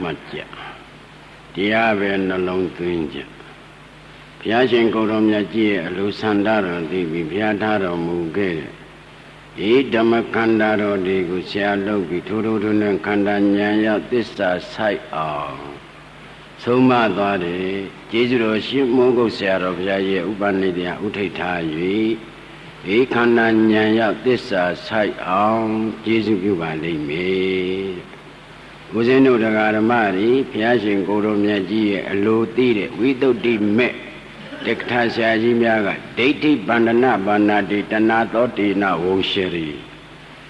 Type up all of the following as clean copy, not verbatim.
matja Dia be nalong tuinja Bia shin ko ro mya ji ye alu sanda ro ti bi bia tha ro mu ke de Dhamma khanda ro di ko sia lou bi thu thu thu ne khanda nyan ya thissa sai aungဆုံးမသွားတယ်ကျေးဇူးတော်ရှင်မောဂုတ်ဆရာတော်ဘုရားရဲ့ဥပနိဒေယဥထိတ်ထား၍ဒီခန္ဓာဉာဏ်ရောက်သစ္စာဆိုင်အောင်ကျေးဇူးပြုပါလိမ့်မယ်။ဦးဇင်းတို့တရားဓမ္မတွေဘုရားရှင်ကိုယ်တော်မြတ်ကြီးရဲ့အလိုသိတဲ့ဝိသုဒ္ဓိမဲ့တက္ကထာဆရာကြီးများကဒိဋ္ဌိဗန္ဒနာဘာနာတိတဏသောတိနဝုံရှရီ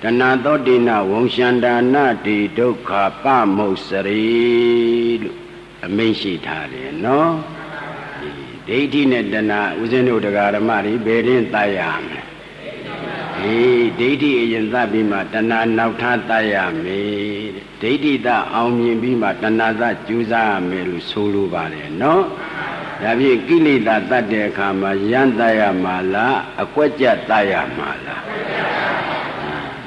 တဏသောတိနဝုံရှန္ဒာနာတိဒုက္ခပမုစ္စရိလို့အမိန့်ရှိထားတယ်နော်ဒိဋ္ဌိနဲ့တဏှာဦးဇင်းတို့တရားဓမ္မတွေဘယ်ရင်တတ်ရမလဲဒိဋ္ဌိအရင်သတ်ပြီးမှတဏှာနောက်ထားတတ်ရမယ်ဒိဋ္ဌိသအောင်မြင်ပြီးမှတဏှာသကျူးစားရမယ်လို့ဆိုလိုပါတယ်နော်ဒါဖြင့်ကိလေသာတတ်တဲ့အခါမှာယန္တရမှာလားအကွက်ကြတတ်ရမှာလား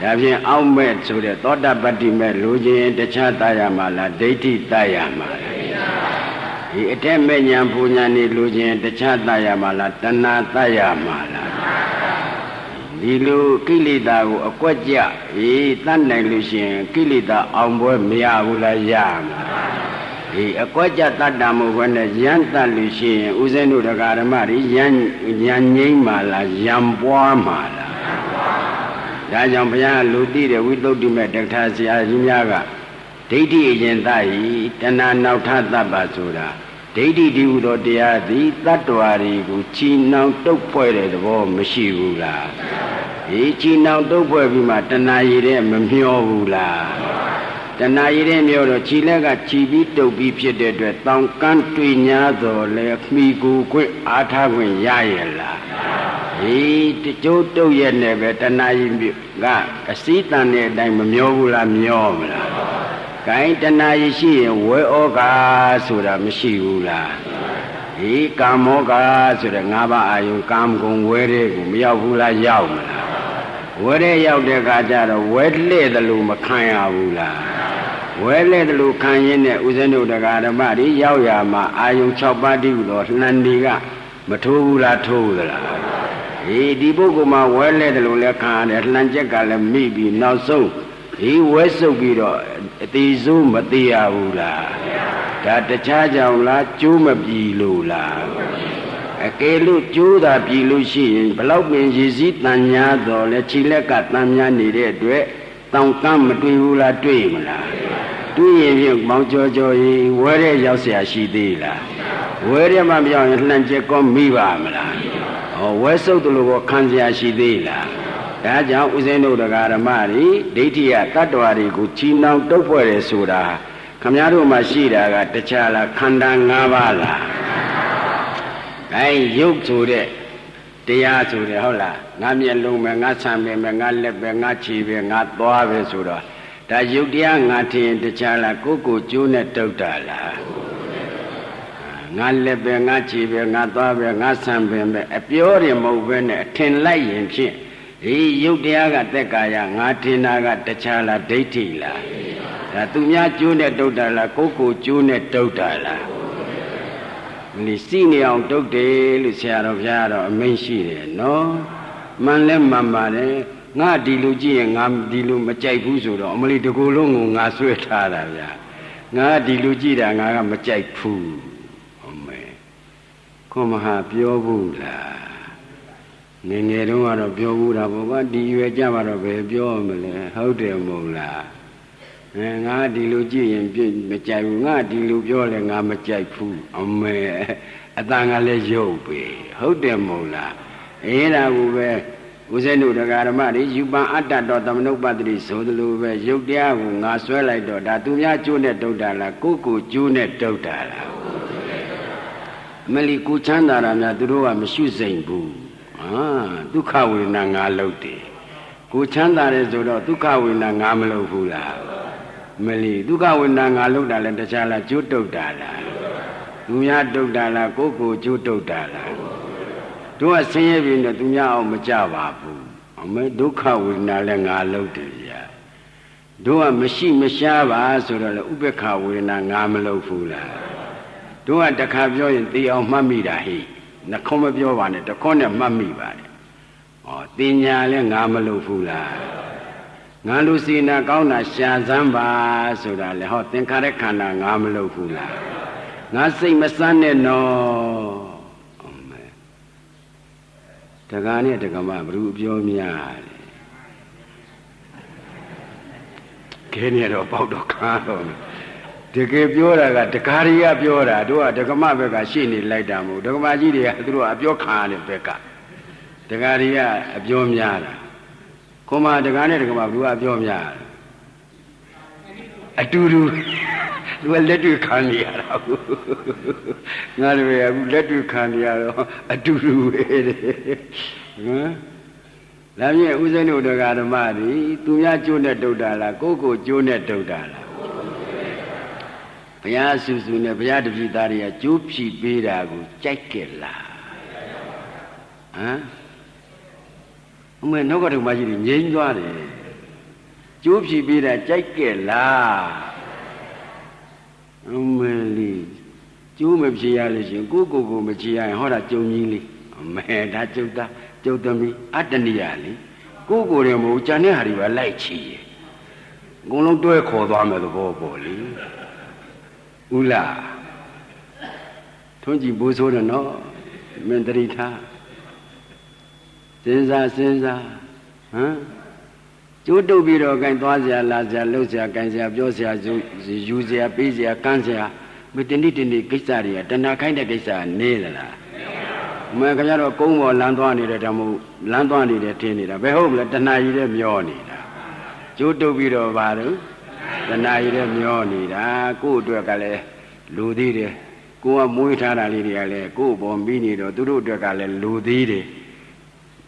ဒါဖြင့်အောက်မဲ့ဆိုတဲ့သောတာပတ္တိမဲ့လူချင်းတခြားတတ်ရမှာလားဒိဋ္ဌိတတ်ရမှာလားဒီအထက်မဲ့ညာပူညာနေလူချင်းတခြားတတ်ရမှာလားတဏှာတတ်ရမှာလားဒီလိုကိလေသာကိုအကွက်ကြတတ်နိုင်လို့ရှိရင်ကိလေသာအောင်ပွဲမရဘူးလားရမှာဒီအကွက်ကြတတ်တာမဟုတ်ဘဲနဲ့ယံတတ်လို့ရှိရင်ဦးဇင်းတို့တရားဓမ္မတွေယံငြိမ့်မှာလားယံပွားမှာလားဒါကြောင့်ဘုရားလူသိတဲ့ဝိသုဒ္ဓိမဲ့တက္ကထာဆရာကြီးများကဒိဋ္ဌိအရင်သတ်ဤတဏှာနောက်ထသတ်ပါဆိုတာဒိဋ္ဌိဒီဟုသောတရားသည်တတ္တဝါတွေကိုချီနှောင်တုပ်ဖွဲ့တဲ့သဘောမရှိဘူးလားဒီချီနှောင်တုပ်ဖွဲ့ပြီးမှတဏှာရည်တဲ့မမျောဘူးလားတဏှာရည်တဲ့မျောတော့ခြိလက်ကခြိပြီးတုပ်ပြီးဖြစ်တဲ့အတွက်တောင်ကန်းတွေ့ညာတော်လဲမိကူခွင့်အားထားခွင့်ရရဲ့လားဒီတကြိုးတုပ်ရဲ့နဲ့ပဲတဏှာရည်ကအစည်းတန်တဲ့အတိုင်းမမျောဘူးလားမျောမလားကိုင်းတဏှာရရှိရင်ဝေဩကာဆိုတာမရှိဘူးလားဒီကာမောကာဆိုတဲ့၅ပါးအာယုကာမဂုဏ်ဝဲတဲ့ကိုမရောက်ဘူးလားရောက်မလားဝဲတဲ့ရောက်တဲ့အခါကျတော့ဝဲလှဲ့တယ်လို့မခံရဘူးလားဝဲလှဲ့တယ်လို့ခံရင်းနဲ့ဦးဇင်းတို့တရားဓမ္မတွေရောက်ရမှာအာယု6ပါးတည်းဟူသောနှံတွေကမထိုးဘူးလားထိုးသလားဒီပုဂ္ဂိုလ်မှာဝဲလှဲ့တယ်လို့လည်းခံရတယ်လှံချက်ကလည်းမိပြီးနောက်ဆုံးဒီဝဲဆုပ်ပြီးတော့အသေးစိုးမသေးရဘူးလားဒါတခြားကြောင့်လားကျိုးမပြီလို့လားအကယ်လို့ကျိုးတာပြီလို့ရှိရင်ဘလောက်ပင်ရည်စည်းတန်ညာတော့လဲခြေလက်ကတန်ညာနေတဲ့အတွက်တောင်ကမ်းမတွေ့ဘူးလားတွေ့မလားတွေ့ရင်ဖြင့်မောင်ကြောကြောရင်ဝဲတဲ့ရောက်เสียရှိသေးလားဝဲတဲ့မှမရောက်ရင်လှန်ချက်ကောမိပါမလားဝဲဆုပ်တယ်လို့ကောခံเสียရှိသေးလားဒါကြောင့်ဦးဇင်းတို့တရားဓမ္မတွေဒိဋ္ဌိယတတ္တဝါတွေကိုချီနှောင်တုပ်ဖွဲ့တယ်ဆိုတာခမည်းတော်မှာရှိတာကတခြားလားခန္ဓာ၅ပါးလားအဲရုပ်ဆိုတဲ့တရားဆိုတယ်ဟုတ်လားငါမျက်လုံးပဲငါဆံပဲငါလက်ပဲငါခြေပဲငါသွားပဲဆိုတော့ဒါရုပ်တရားငါထင်တခြားလားကိုယ်ကျိုးနဲ့တုပ်တာလားငါလက်ပဲငါခြေပဲငါသွားပဲငါဆံပဲအပြောတယ်မဟုတ်ပဲနဲ့အထင်လိုက်ရင်ဖြင့်ဒီရုပ်တရားကသက်ကာယငါထင်တာကတခြားလားဒိဋ္ဌိလားဒါသူများကျိုးနဲ့တုတ်တာလားကိုယ်ကျိုးနဲ့တုတ်တာလားဒီစီနေအောင်တုတ်တယ်လို့ဆရာတော်ဘုရားတော့အမိန့်ရှိတယ်နော်မှန်လဲမှန်ပါတယ်ငါဒီလူကြည့်ရင်ငါဒီလူမကြိုက်ဘူးဆိုတော့အမလီတကူလုံးကိုငါဆွဲထားတာဗျာငါဒီလူကြည့်တာငါကမကြိုက်ဘူးဟုတ်မယ်ခွန်မဟာပြောဘူးလားငယ်ငယ်တုန်းကတော့ပြောဘူးတာပေါ့ကွာဒီရွယ်ကြမှာတော့ဘယ်ပြောမလဲဟုတ်တယ်မဟုတ်လားငါဒီလိုကြည့်ရင်မကြိုက်ဘူးငါဒီလိုပြောလဲငါမကြိုက်ဘူးအမေအတန်ကလည်းရုပ်ပဲဟုတ်တယ်မဟုတ်လားအေးဒါကိုပဲဦးဇင်းတို့တရားဓမ္မတွေယူပန်အတ္တတော်သမနုပ္ပတ္တိဆိုသလိုပဲရုပ်တရားကိုငါဆွဲလိုက်တော့ဒါသူများကျိုးနဲ့တုတ်တာလားကိုယ်ကျိုးနဲ့တုတ်တာလားမလီကိုချမ်းသာတာများသူတို့ကမရှုစိမ့်ဘူးဒုက္ခဝေဒနာငါလုပ်တယ်ကိုချမ်းသာတယ်ဆိုတော့ဒုက္ခဝေဒနာငါမလုပ်ဘူးလားမလီဒုက္ခဝေဒနာငါလုပ်တာလဲတခြားလားကျိုးတုတ်တာလားသူများတုတ်တာလားကိုယ်ကျိုးတုတ်တာလားတို့ကဆင်းရဲပြီနဲ့သူများအောင်မကြပါဘူးအမေဒုက္ခဝေဒနာလဲငါလုပ်တယ်ဗျာ တို့ကမရှိမရှားပါဆိုတော့လေဥပက္ခဝေဒနာငါမလုပ်ဘူးလားတို့ကတစ်ခါပြောရင်သိအောင်မှတ်မိတာဟိနှခေါမပြောပါနဲ့တခေါနဲ့မှတ်မိပါတယ်ဩတင်ညာလဲငါမလုပ်ဘူးလားငါလူစီနာကောင်းတာရှာစမ်းပါဆိုတာလေဟောသင်္ခါရခန္ဓာငါမလုပ်ဘူးလားငါစိတ်မစမ်းနဲ့နော်အမေတက္ကနဲ့တက္ကမဘ누구ပြောများလဲခဲနေတော့ပေါက်တော့ခါတော့တကယ်ပြောတာကတက္ကရီကပြောတာတို့ကတက္ကမဘက်ကရှေ့နေလိုက်တာမဟုတ်တက္ကမကြီးတွေကသူတို့ကအပြောခါတဲ့ဘက်ကတက္ကရီကအပြောများတာကိုမတက္ကနဲ့တက္ကမဘ누구ကပြောများအတူတူသူကလက်တွေ့ခံနေရတာငါတို့ကအခုလက်တွေ့ခံနေရတော့အတူတူပဲတဲ့နော်ဒါဖြင့်ဥစဉ်တို့တရားဓမ္မတွေသူများကျိုးနဲ့တုတ်တာလားကိုယ့်ကိုကျိုးနဲ့တုတ်တာလားဘုရားဆူဆူနဲ့ဘုရားတပည့်သားတွေကကျိုးဖြီပေးတာကိုကြိုက်ကြလားဟမ်အမေနောက်ကဓမ္မကြီးတွေငြိမ်းသွားတယ်ကျိုးဖြီပေးတာကြိုက်ကြလားအမေလေးကျိုးမဖြေရလို့ရှင်ကိုမဖြေရရင်ဟောတာကြုံကြီးလေးအမေဒါကျုပ်သားကျုပ်သမီးအတ္တနိယလေကိုယ်တယ်မဟုတ်ကြံတဲ့ဟာတွေပဲလိုက်ချီရအကုန်လုံးတွဲခေါ်သွားမယ်သဘောပေါ့လေဥလားထွန်းကြည့်ဘိုးဆိုးတယ်နော်မင်းတရိထားစဉ်းစားဟမ်ကျိုးတုပ်ပြီးတော့ကန်သွားစရာလာစရာလှုပ်စရာကန်စရာပြောစရာယူစရာပေးစရာကမ်းစရာမတနေ့ကိစ္စတွေကတဏှာခိုင်းတဲ့ကိစ္စနေသလားမင်းခင်ဗျားတို့ကုန်းပေါ်လမ်းသွားနေတဲ့တမို့လမ်းသွားနေတဲ့ထင်းနေတာဘယ်ဟုတ်မလဲတဏှာကြီးတဲ့မျောနေတာကျိုးတုပ်ပြီးတော့ဘာလို့တဏှာကြီးတဲ့မျောနေတာကို့အတွက်ကလည်းလူသေးတယ်ကိုကမွေးထားတာလေးတွေကလည်းကို့ပေါ်ပြီးနေတော့သူတို့အတွက်ကလည်းလူသေးတယ်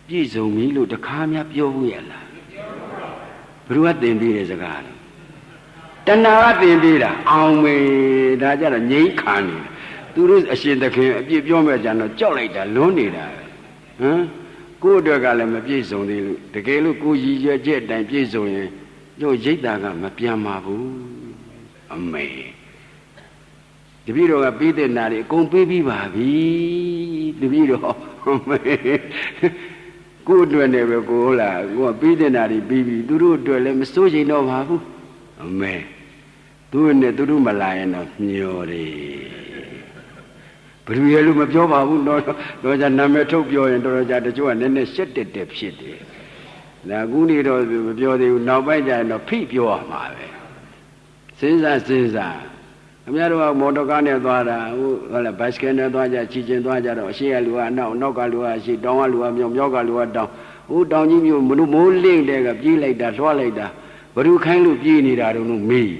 ပြည့်စုံပြီလို့တခါမှပြောဘူးရလားဘ누구ကတင်ပြီးတဲ့စကားလဲတဏှာကတင်ပြီးတာအောင်မေဒါကြတော့ငြိမ်းခံနေသူတို့အရှင်သခင်အပြည့်ပြောမဲ့ကြတော့ကြောက်လိုက်တာလွန်းနေတာဟမ်ကိုယ့်အတွက်ကလည်းမပြည့်စုံသေးလို့တကယ်လို့ကိုရည်ရွယ်ချက်အတိုင်းပြည့်စုံရင်တို့ရိတ်တာကမပြန်ပါဘူးအမေတပည့်တော်ကပြီးတဲ့နာတွေအကုန်ပေးပြီးပါပြီတပည့်တော်အမေကိုယ့်အတွက်နဲ့ပဲကိုဟုတ်လားကိုကပြီးတဲ့နာတွေပြီးပြီသူတို့အတွက်လည်းမစိုးရိမ်တော့ပါဘူးအမေသူနဲ့သူတို့မလာရင်တော့ညော်တယ်ဘယ်လိုရလို့မပြောပါဘူးတော့じゃနာမည်ထုတ်ပြောရင်တော်ကြတချို့ကနည်းနည်းရှက်တက်ဖြစ်တယ်ဒါကူနေတော့မပြောသေးဘူးနောက်ပိုင်းကျရင်တော့ဖိပြောရမှာပဲစဉ်းစားအများတို့ကမော်တော်ကားနဲ့သွားတာဟုတ်လားဘတ်စကယ်နဲ့သွားကြချီချင်းသွားကြတော့အရှိကလူကအနောက်ကလူကအရှိတောင်ကလူကမြောက်ကလူကတောင်တောင်ကြီးမျိုးမိုးလင့်တဲ့ကပြေးလိုက်တာလွှားလိုက်တာဘ누구ခိုင်းလို့ပြေးနေတာတုံးလို့မေး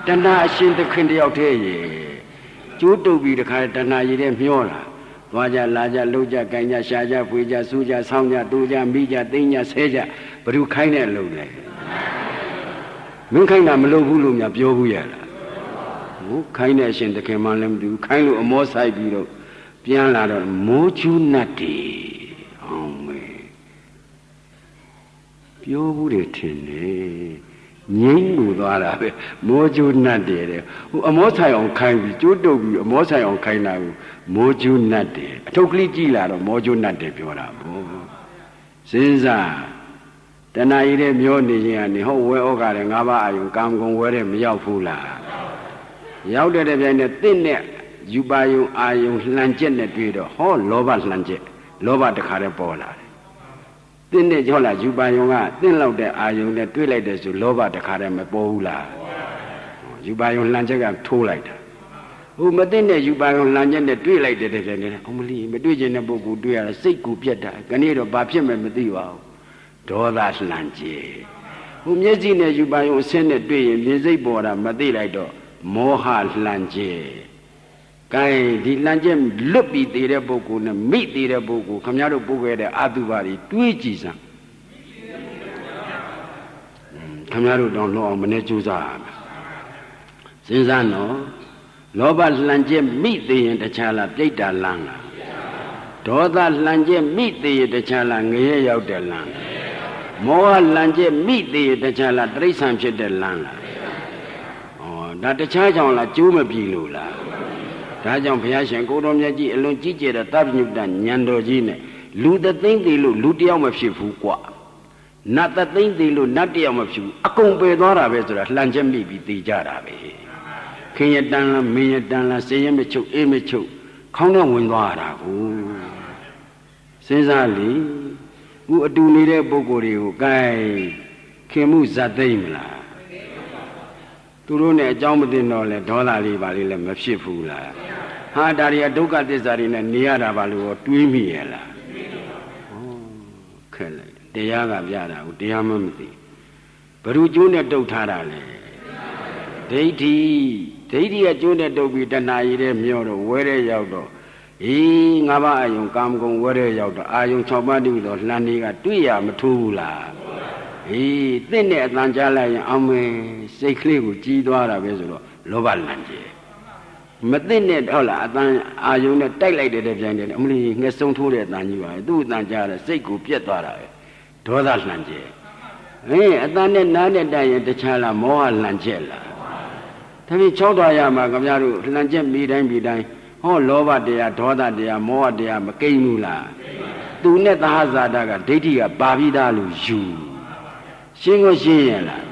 တဏှာအရှင်သခင်တယောက်တည်းရဲ့ကျိုးတုပ်ပြီးတခါတဏှာရည်တဲ့မျောလာသွားကြလာကြလှုပ်ကြကိုင်ကြရှာကြဖွေကြစူးကြဆောင်းကြတူကြမိကြသိမ်းကြဆဲကြဘ누구ခိုင်းတဲ့အလုပ်လဲမင်းခိုင်းတာမလုပ်ဘူးလို့များပြောဘူးရလားခိုင်းတဲ့အရှင်သခင်မှလည်းမတူခိုင်းလို့အမောဆိုင်ပြီးတော့ပြန်လာတော့မိုးချူးနတ်တီအောင်မေပြောဘူးတယ်ထင်တယ်ငိမ့်မှုသွားတာပဲမိုးချူးနတ်တယ်တဲ့အမောဆိုင်အောင်ခိုင်းပြီးကျိုးတုပ်ပြီးအမောဆိုင်အောင်ခိုင်းတာကိုမိုးချူးနတ်တယ်အထုပ်ကလေးကြည့်လာတော့မိုးချူးနတ်တယ်ပြောတာဘောစဉ်းစားတဏှာရည်တဲ့မျောနေခြင်းကနေဟောဝဲဩကာတဲ့၅ပါးအာယုံကာမဂုဏ်ဝဲတဲ့မရောက်ဘူးလားရောက်တဲ့ပြိုင်နဲ့တင့်နဲ့ယူပါယုံအာယုံလှန်ကျက်နဲ့တွေ့တော့ဟောလောဘလှန်ကျက်လောဘတခါတည်းပေါ်လာတယ်တင့်နဲ့ကြောက်လာယူပါယုံကတင့်လောက်တဲ့အာယုံနဲ့တွေ့လိုက်တဲ့ဆိုလောဘတခါတည်းမပေါ်ဘူးလားယူပါယုံလှန်ချက်ကထိုးလိုက်တာမတင့်နဲ့ယူပါယုံလှန်ချက်နဲ့တွေ့လိုက်တဲ့ပြိုင်နဲ့အမလီမတွေ့ခြင်းတဲ့ပုဂ္ဂိုလ်တွေ့ရတာစိတ်ကူပြတ်တာခဏတော့ဘာဖြစ်မယ်မသိပါဘူးဒေါသလှန်ကျက်မျက်စိနဲ့ယူပါယုံအဆင်းနဲ့တွေ့ရင်မြင်စိတ်ပေါ်တာမသိလိုက်တော့မောဟလှန်ကျက်ကဲဒီလှန်ကျက်လွတ်ပြီးသေးတဲ့ပုဂ္ဂိုလ်နဲ့မိသေးတဲ့ပုဂ္ဂိုလ်ခမည်းတော်ပုဂ္ဂိုလ်ရဲ့အတုပါတွေတွေးကြည့်စမ်းခမည်းတော်တောင်လောအောင်မနဲ့ကြိုးစားရမယ်စဉ်းစားနော်လောဘလှန်ကျက်မိသေးရင်တခြားလားပြိတ္တာလန်းလားဒေါသလှန်ကျက်မိသေးရင်တခြားလားငရဲရောက်တယ်လန်း မောဟလန်ကျက်မိသေးတခြားလားတိရစ္ဆာန်ဖြစ်တဲ့လမ်းလားဒါတခြားကြောင့်လားကျိုးမပြီလို့လားဒါကြောင့်ဘုရားရှင်ကိုတော်မြတ်ကြီးအလွန်ကြီးကျယ်တဲ့သဗ္ဗညုတဉာဏ်တော်ကြီးနဲ့လူသသိမ့်သေးလို့လူတယောက်မဖြစ်ဘူးကွာနတ်သသိမ့်သေးလို့နတ်တယောက်မဖြစ်ဘူးအကုန်ပယ်သွားတာပဲဆိုတာလှန်ချက်မိပြီးသိကြတာပဲခင်ရတန်လားမင်းရတန်လားစေရမချုပ်အေးမချုပ်ခေါင်းထဲဝင်သွားတာကိုစဉ်းစားလေခုအတူနေတဲ့ပုဂ္ဂိုလ်တွေကိုကဲခင်မှုဇတ်သိမ့်မလားသူတို့နဲ့အကြောင်းမသိတော့လဲဒေါသလေးပါလေးလည်းမဖြစ်ဘူးလားဟာဒါရီဒုက္ခသစ္စာတွေနဲ့နေရတာပါလို့တွေးမိရဲ့လားခက်လိုက်တရားကပြတာကိုတရားမှမသိဘ ᱹ ကျိုးနဲ့တုတ်ထားတာလေဒိဋ္ဌိကကျိုးနဲ့တုတ်ပြီးတဏှာရည်တဲ့မြော့တော့ဝဲတဲ့ရောက်တော့ငါးပါးအယုံကာမဂုဏ်ဝဲတဲ့ရောက်တော့အာယုံ6ပါးတည်းတော့လှန်နေကတွေ့ရမထိုးဘူးလားသင့်တဲ့အတန်ကြားလိုက်ရင်အောင်မင်းစိတ်ကလေးကိုကြီးသွားတာပဲဆိုတော့လောဘလန့်ကျဲမသိနဲ့ဟုတ်လားအတန်အာယုံနဲ့တိုက်လိုက်တဲ့ပြိုင်တယ်အမလီငှက်ဆုံးထိုးတဲ့အတန်ကြီးပါသူ့အတန်ကြားတဲ့စိတ်ကိုပြက်သွားတာပဲဒေါသလန့်ကျဲအတန်နဲ့နားနဲ့တိုက်ရင်တခြားလားမောဟလန့်ကျဲလားဒါဖြင့်6တော်ရမှာခင်ဗျားတို့လန့်ကျက်မိတိုင်းဟောလောဘတရားဒေါသတရားမောဟတရားမကိမ့်ဘူးလားသူနဲ့သဟဇာတကဒိဋ္ဌိကပါပြီးသားလို့ယူရှင်းကိုရှင်းရလား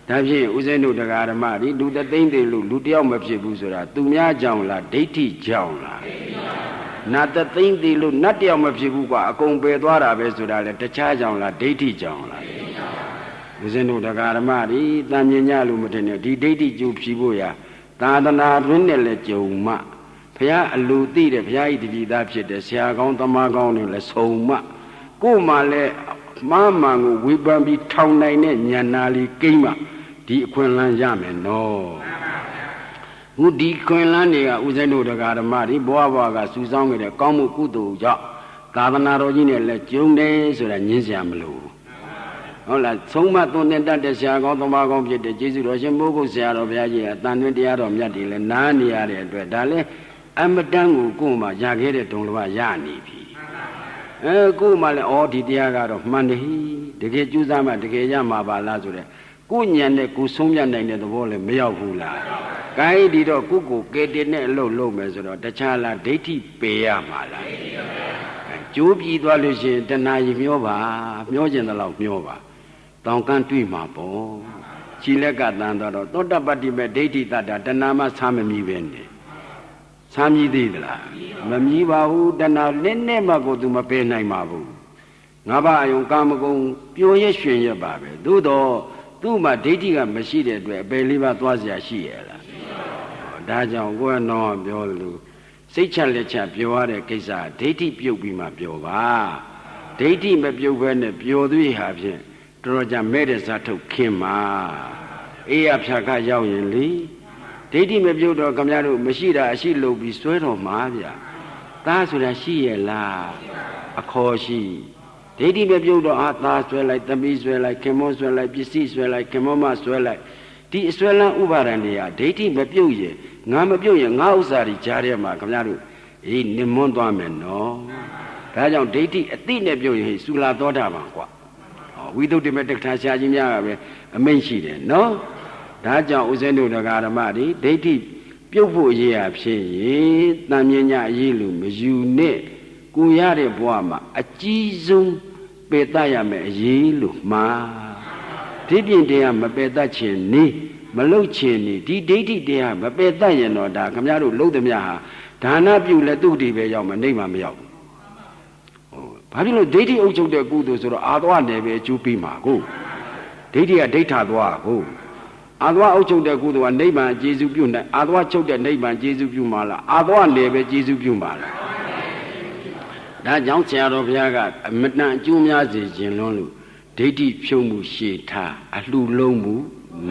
ဒါဖြင့်ဦးဇင်းတို့တရားဓမ္မဒီလူတသိမ့်သေးလို့လူတယောက်မဖြစ်ဘူးဆိုတာသူများကြောင့်လားဒိဋ္ဌိကြောင့်လားနတ်တသိမ့်သေးလို့နတ်တယောက်မဖြစ်ဘူးကွာအကုန်ပယ်သွားတာပဲဆိုတာလေတခြားကြောင့်လားဒိဋ္ဌိကြောင့်လားဦးဇင်းတို့တရားဓမ္မဒီတန်မြင်ညလို့မထင်နဲ့ဒီဒိဋ္ဌိကျူဖြီးဖို့ရသာသနာတွင်နဲ့လည်းကြုံမှဘုရားအလိုသိတဲ့ဘုရားဤတပည့်သားဖြစ်တဲ့ဆရာကောင်းသမားကောင်းတွေလည်းဆုံမှကို့မှာလည်းမှားမှန်ကိုဝေဖန်ပြီးထောင်နိုင်တဲ့ဉာဏ်နာလီကိမ့်မှဒီအခွင့်အလမ်းရမယ်နော်ခုဒီခွင့်လန်းတွေကဦးဇင်းတို့တရားဓမ္မတွေဘဝကစူးစောင်းခဲ့တဲ့ကောင်းမှုကုသိုလ်ကြောင့်သာသနာတော်ကြီးနဲ့လည်းကျုံတယ်ဆိုတာညင်းစရာမလိုဟုတ်လားသုံးမသွန်သင်တတ်တဲ့ဆရာကောင်းသမားကောင်းဖြစ်တဲ့ကျေးဇူးတော်ရှင်ဘိုးဘုဆရာတော်ဘုရားကြီးအတန်တွင်တရားတော်မြတ်တွေလည်းနားနေရတဲ့အတွက်ဒါလည်းအမတန်ကိုမှရခဲ့တဲ့ဒုံလဘရနေပြီကို့မှလည်းဒီတရားကတော့မှန်တယ်တကယ်ကြိုးစားမှတကယ်ရမှာပါလားဆိုတဲ့ကိုညံနဲ့ကိုဆုံးမြတ်နိုင်တဲ့သဘောလည်းမရောက်ဘူးလား။ကိုင်းဒီတော့ကိုကဲတင်နဲ့အလုပ်လုပ်မယ်ဆိုတော့တခြားလားဒိဋ္ဌိပယ်ရမှာလား။ကျိုးပြီးသွားလို့ရှိရင်တဏှာကြီးမျောပါမျောကျင်တဲ့လောက်မျောပါ။တောင်ကန်းတွေ့မှာပေါ့။ခြိလက်ကတန်တော့သောတပတ္တိမဲ့ဒိဋ္ဌိတတ္တတဏှာမှဆာမမီပဲနေ။ဆာမြည်သေးသလား။မမြည်ပါဘူးတဏှာလက်နဲ့မှကိုသူမပယ်နိုင်ပါဘူး။ငါးပါးအယုံကာမဂုဏ်ပျော်ရရွှင်ရပါပဲ။သို့တော့သူ့မှာဒိဋ္ဌိကမရှိတဲ့အတွက်အပယ်လေးပါးသွားเสียရှိရလားဒါကြောင့်ကိုယ်တော်ပြောလို့စိတ်ချလက်ချပြောရတဲ့ကိစ္စဒိဋ္ဌိပြုတ်ပြီးမှပြောပါဒိဋ္ဌိမပြုတ်ဘဲနဲ့ပြောသွေးဟာဖြင့်တော်တော်ကြာမဲ့တဲ့ဇာထုတ်ခင်းမှာအေးရဖြာခရောက်ရင်လေဒိဋ္ဌိမပြုတ်တော့ခင်ဗျားတို့မရှိတာအရှိလို့ပြီးဆွဲတော်မှာဗျာသားဆိုတာရှိရဲ့လားအခေါ်ရှိဒိဋ္ဌိမပြုတ်တော့သားဆွဲလိုက်သမီးဆွဲလိုက်ခင်မောဆွဲလိုက်ပစ္စည်းဆွဲလိုက်ခင်မောမဆွဲလိုက်ဒီအဆွဲလန်းဥပါဒံတွေကဒိဋ္ဌိမပြုတ်ရင်ငါမပြုတ်ရင်ငါဥစ္စာတွေကြားထဲမှာခင်ဗျားတို့နိမွန်းသွားမယ်နော်ဒါကြောင့်ဒိဋ္ဌိအတိနဲ့ပြုတ်ရင်သုလာသောတာပန်ကွာဝိသုဒ္ဓိမတက္ကထာဆရာကြီးများကပဲအမိန့်ရှိတယ်နော်ဒါကြောင့်ဥစဉ်တို့တရားဓမ္မတွေဒိဋ္ဌိပြုတ်ဖို့အရေးအဖြစ်ရင်တန်မြညာအရေးလို့မယူနဲ့ကိုရတဲ့ဘဝမှာအကြီးဆုံးပယ်တတ်ရမယ်အရေးလို့မှာဒီပြင်တရားမပယ်တတ်ခြင်းနေမလုတ်ခြင်းနေဒီဒိဋ္ဌိတရားမပယ်တတ်ရင်တော့ဒါခင်ဗျားတို့လုံးသမျှဟာဒါနပြုလဲသူ့တည်ပဲရောက်မှာနေမှာမရောက်ဘူးဘာဖြစ်လို့ဒိဋ္ဌိအုပ်ချုပ်တဲ့ကုသိုလ်ဆိုတော့အာသွားနယ်ပဲအကျိုးပေးမှာကိုဒိဋ္ဌိကဒိဋ္ဌသွားကိုအာသွားအုပ်ချုပ်တဲ့ကုသိုလ်ကနိဗ္ဗာန်ကျေစုပြုနိုင်အာသွားချုပ်တဲ့နိဗ္ဗာန်ကျေစုပြုမှာလားအာသွားနယ်ပဲကျေစုပြုမှာလားဒါကြောင့်ဆရာတော်ဘုရားကအမတန်အကျိုးများစေခြင်းလွန်းလို့ဒိဋ္ဌိဖြုံးမှုရှေ့ထားအလှလုံးမှု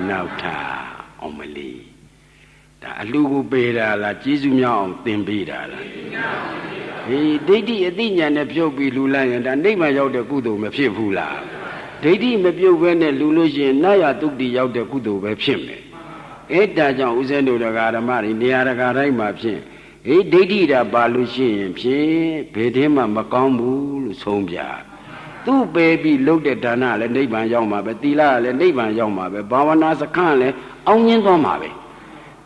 နောက်ထားအောင်မလေးဒါအလှကိုပေးတာလားကျေးဇူးများအောင်သင်ပေးတာလားဒိဋ္ဌိအသိဉာဏ်နဲ့ဖြုတ်ပြီးလူလိုက်ရင်ဒါနိဗ္ဗာန်ရောက်တဲ့ကုသိုလ်မဖြစ်ဘူးလားဒိဋ္ဌိမပြုတ်ဘဲနဲ့လူလို့ရှိရင်နာယတုတ္တိရောက်တဲ့ကုသိုလ်ပဲဖြစ်မယ်အဲ့ဒါကြောင့်ဥစဉ်တို့တရားဓမ္မတွေနေရာတိုင်းမှာဖြင့်ဒိဋ္ဌိတာပါလို့ရှိရင်ဖြင့်ဘယ်တည်းမှမကောင်းဘူးလို့ဆုံးပြ သူ့ပေပြီးလှုပ်တဲ့ဒါနလည်းနိဗ္ဗာန်ရောက်မှာပဲသီလလည်းနိဗ္ဗာန်ရောက်မှာပဲဘာဝနာစခန်းလည်းအောင်မြင်သွားမှာပဲ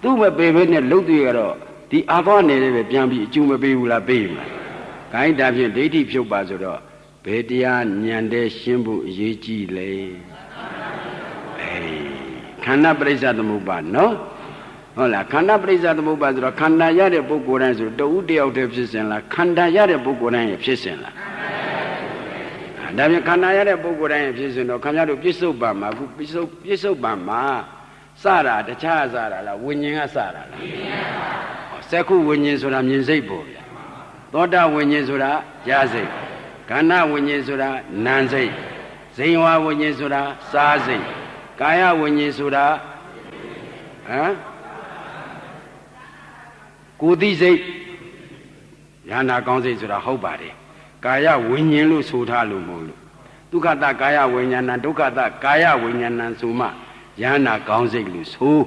သူ့မပေဘဲနဲ့လှုပ်တွေကတော့ဒီအာသောနေလည်းပဲပြန်ပြီးအကျိုးမပေးဘူးလားပေးမှာဂိုင်းဒါဖြင့်ဒိဋ္ဌိဖြုတ်ပါဆိုတော့ဘယ်တရားဉာဏ်တဲ့ရှင်းဖို့အရေးကြီးလဲခန္ဓာပရိစ္ဆသမုပ္ပါနော်ဟုတ်လားခန္ဓာပရိစ္ဆသမုပ္ပါဆိုတော့ခန္ဓာရတဲ့ပုဂ္ဂိုလ်တိုင်းဆိုတဦးတယောက်တည်းဖြစ်စဉ်လားခန္ဓာရတဲ့ပုဂ္ဂိုလ်တိုင်းရဲ့ဖြစ်စဉ်လားဒါပြန်ခန္ဓာရတဲ့ပုဂ္ဂိုလ်တိုင်းရဲ့ဖြစ်စဉ်တော့ခင်ဗျားတို့ပြစ္ဆုတ်ပံမှာအခုပြစ္ဆုတ်ပံမှာစတာတခြားစတာလားဝိညာဉ်ကစတာလားစက္ခုဝိညာဉ်ဆိုတာမြင်စိတ်ပေါ့ဗျာသောတာဝိညာဉ်ဆိုတာကြားစိတ်ခန္ဓာဝိညာဉ်ဆိုတာနာမ်စိတ်ဇိဝဝိညာဉ်ဆိုတာစားစိတ်ကာယဝိညာဉ်ဆိုတာကိုယ်သိစိတ်ဉာဏ်ကောင်းစိတ်ဆိုတာဟုတ်ပါတယ်ကာယဝိညာဉ်လို့ဆိုထားလို့မဟုတ်လို့ဒုက္ခတကာယဝိညာဏဒုက္ခတကာယဝိညာဏဆိုမှဉာဏ်ကောင်းစိတ်လို့ဆို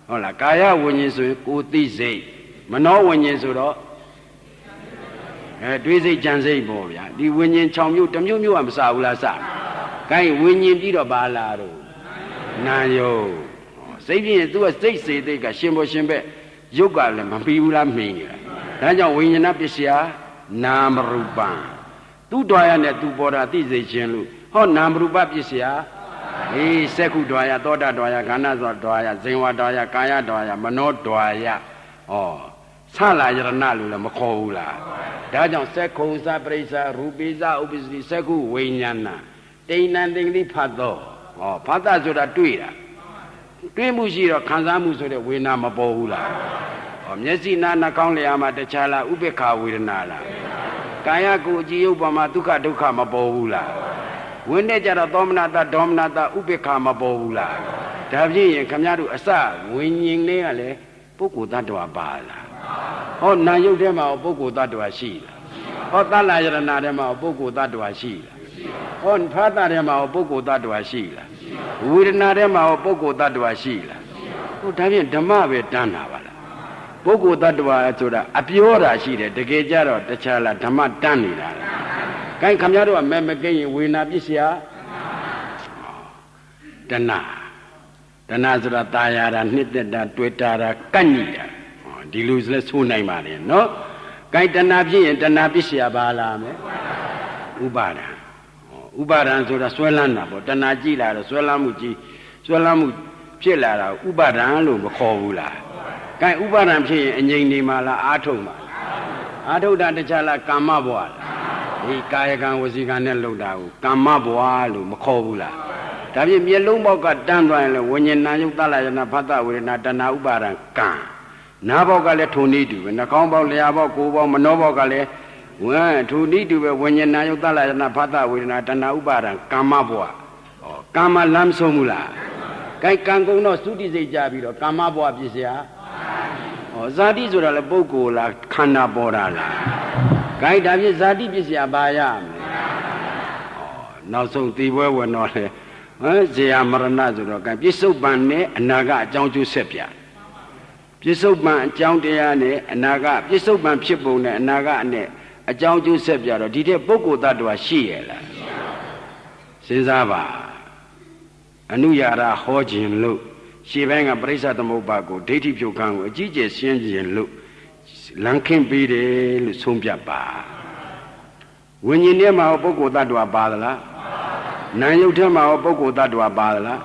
ဟုတ်လားကာယဝိညာဉ်ဆိုရင်ကိုယ်သိစိတ်မနောဝိညာဉ်ဆိုတော့တွေးစိတ်ကြံစိတ်ပေါ့ဗျာဒီဝိညာဉ်6မျိုးတစ်မျိုးမျိုးကမစဘူးလားစတယ်ခိုင်းဝိညာဉ်ပြီးတော့ဘာလာတော့နာယုတ်စိတ်ပြင်းသူကစိတ်စေတိတ်ကရှင်ဘောရှင်ဘက်ရုပ်ကလည်းမပြီးဘူးလားမှီနေတာဒါကြောင့်ဝိညာဏပစ္စယနာမရူပံသူ့တော်ရနဲ့သူပေါ်တာသိစေခြင်းလို့ဟောနာမရူပပစ္စယစက္ခုတော်ရသောတာတော်ရခန္ဓာသောတော်ရဇင်ဝတော်ရကာယတော်ရမနောတော်ရဩဆလာယရဏလို့လည်းမခေါ်ဘူးလားဒါကြောင့်စက္ခုသပရိစ္ဆရူပိသဥပ္ပစ္စတိစက္ခုဝိညာဏတိဏံတိတိဖတ်တော့ဖတ်တာဆိုတာတွေ့တာတွေ့မှုရှိတော့ခံစားမှုဆိုတဲ့ဝေဒနာမပေါ်ဘူးလားမျက်စိနာနှာခေါင်းလျာမှာတခြားလားဥပေက္ခဝေဒနာလားကာယကိုယ်ကြည်ရုပ်ပေါ်မှာဒုက္ခဒုက္ခမပေါ်ဘူးလားဝိနည်းကြတော့သောမနတဒေါမနတဥပေက္ခမပေါ်ဘူးလားဒါဖြင့်ရင်ခမည်းတော်အစဝိညာဉ်လေးကလည်းပုဂ္ဂိုလ်တ attva ပါလားဟောနာယုတ်ထဲမှာပုဂ္ဂိုလ်တ attva ရှိလားဟောသလယရဏထဲမှာပုဂ္ဂိုလ်တ attva ရှိလားဟောဖာတာထဲမှာပုဂ္ဂိုလ်တ attva ရှိလားဝေဒနာထဲမှာပုဂ္ဂိုလ်တ attva ရှိလားဟိုဒါဖြင့်ဓမ္မပဲတန်းတာပါလားပုဂ္ဂိုလ်တ attva ဆိုတာအပြောတာရှိတယ်တကယ်ကြတော့တခြားလားဓမ္မတန်းနေတာလားခိုင်းခမည်းတော်ကမဲ့မကင်းရင်ဝေဒနာပစ္စယတဏဆိုတာตายတာနှစ်သက်တာတွေ့တာကန့်ညိတာဒီလိုလဲဆိုနိုင်ပါလေနော်ခိုင်းတဏဖြစ်ရင်တဏပစ္စယဘာလာမယ်ဥပါဒံဥပါဒံဆိုတာဆွဲလန်းတာပေါ့တဏကြည့်လာတော့ဆွဲလန်းမှုဖြစ်လာတာဥပါဒံလို့မခေါ်ဘူးလားခိုင်းဥပါဒံဖြစ်ရင်အငြိမ်နေမှာလားအာထုတ်မှာအာထုတ်တာတခြားလားကာမဘဝလားဒီကာယကံဝစီကံနဲ့လုပ်တာကိုကာမဘဝလို့မခေါ်ဘူးလားဒါဖြင့်မျက်လုံးပေါက်ကတန်းသွားရင်လည်းဝိညာဉ်နာယုတ်တလယနာဖတ်တဝေဒနာတဏဥပါဒံကံနားပေါက်ကလည်းထုံနေတူပဲနှာခေါင်းပေါက်လျှာပေါက်ကိုယ်ပေါက်မနှောပေါက်ကလည်းထုံနေတူပဲဝိညာဉ်နာယုတ်တလယနာဖတ်တဝေဒနာတဏဥပါဒံကာမဘဝကာမလမ်းဆုံးမူလားကိုက်ကံကုန်တော့သုတိစိတ်ကြပြီးတော့ကာမဘဝပြည့်စရာဇာတိဆိုတာလည်းပုဂ္ဂိုလ်လားခန္ဓာပေါ်တာလားကိုက်ဒါဖြင့်ဇာတိပြည့်စရာပါရမယ်နောက်ဆုံးตีပွဲဝင်တော့လေဇေယမရဏဆိုတော့ကပြစ္ဆုတ်ပံနဲ့အနာကအကြောင်းကျိုးဆက်ပြပြစ္ဆုတ်ပံအကြောင်းတရားနဲ့အနာကပြစ္ဆုတ်ပံဖြစ်ပုံနဲ့အနာကနဲ့အကြောင်းကျိုးဆက်ပြတော့ဒီတဲ့ပုဂ္ဂိုလ်တ attva ရှိရလားစဉ်းစားပါအနုယာရဟောခြင်းလို့ရှေ့ပိုင်းကပရိစ္ဆသမုပ္ပါကိုဒိဋ္ဌိဖြုတ်ခန်းကိုအကြီးကျယ်ရှင်းခြင်းလို့လမ်းခင်းပေးတယ်လို့ဆုံးဖြတ်ပါဝိညာဉ်ထဲမှာပုဂ္ဂိုလ်တ attva ပါသလားနာယုတ်ထဲမှာပုဂ္ဂိုလ်တ attva ပါသလား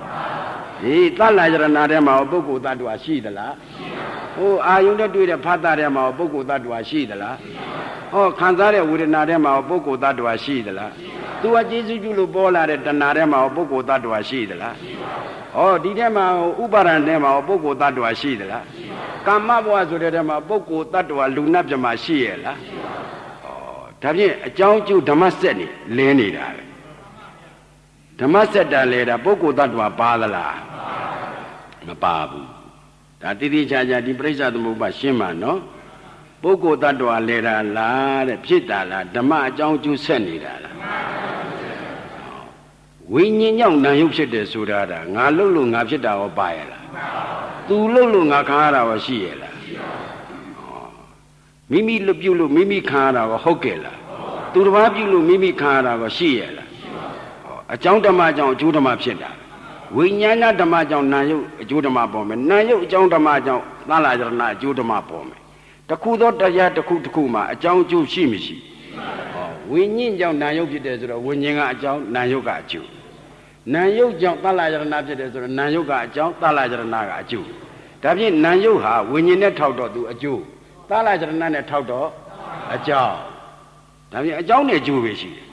သလယရဏထဲမှာပုဂ္ဂိုလ်တ attva ရှိသလားဟိုအာယုန်နဲ့တွေ့တဲ့ဖတ်တာထဲမှာပုဂ္ဂိုလ်တ attva ရှိသလားဟောခံစားတဲ့ဝေဒနာထဲမှာပုဂ္ဂိုလ်တ attva ရှိသလားသူကကျေစုကျလို့ပေါ်လာတဲ့တဏှာထဲမှာပုဂ္ဂိုလ်တ attva ရှိသလားဟောဒီထဲမှာဥပါဒံထဲမှာပုဂ္ဂိုလ်တ attva ရှိသလားကာမဘဝဆိုတဲ့ထဲမှာပုဂ္ဂိုလ်တ attva လူနတ်ပြမရှိရဲ့လားဒါဖြင့်အကြောင်းကျိုးဓမ္မစက်နေလင်းနေတာပဲဓမ္မစက်တာလေတာပုဂ္ဂိုလ်တ attva ပါသလားမပါဘူးဒါတိတိကျကျဒီပရိစ္ဆသမုပ္ပါရှင်းပါနော်ပုဂ္ဂိုလ်တ attva လေတာလားတဲ့ဖြစ်တာလားဓမ္မအကြောင်းကျိုးဆက်နေတာလားဝိညာဉ်ကြောင့်နာယုတ်ဖြစ်တယ်ဆိုတာဒါငါလှုပ်လို့ငါဖြစ်တာရောပါရဲ့လားသူလှုပ်လို့ငါခံရတာရောရှိရဲ့လားမိမိလွတ်ပြုလို့မိမိခံရတာရောဟုတ်ကဲ့လား သူတစ်ပါးပြုလို့မိမိခံရတာကရှိရလားအကြောင်းဓမ္မကြောင့်အကျိုးဓမ္မဖြစ်တာဝိညာဏဓမ္မကြောင့်နာယုတ်အကျိုးဓမ္မပေါ်မယ်နာယုတ်အကြောင်းဓမ္မကြောင့်သလယရဏအကျိုးဓမ္မပေါ်မယ်တခုသောတရားတစ်ခုမှာအကြောင်းအကျိုးရှိမရှိဝိညာဉ်ကြောင့်နာယုတ်ဖြစ်တယ်ဆိုတော့ဝိညာဉ်ကအကြောင်းနာယုတ်ကအကျိုးနာယုတ်ကြောင့်သလယရဏဖြစ်တယ်ဆိုတော့နာယုတ်ကအကြောင်းသလယရဏကအကျိုးဒါဖြင့်နာယုတ်ဟာဝိညာဉ်နဲ့ထောက်တော့သူအကျိုးသလယရဏနဲ့ထောက်တော့အကြောင်းဒါဖြင့်အကြောင်းနဲ့အကျိုးပဲရှိတယ်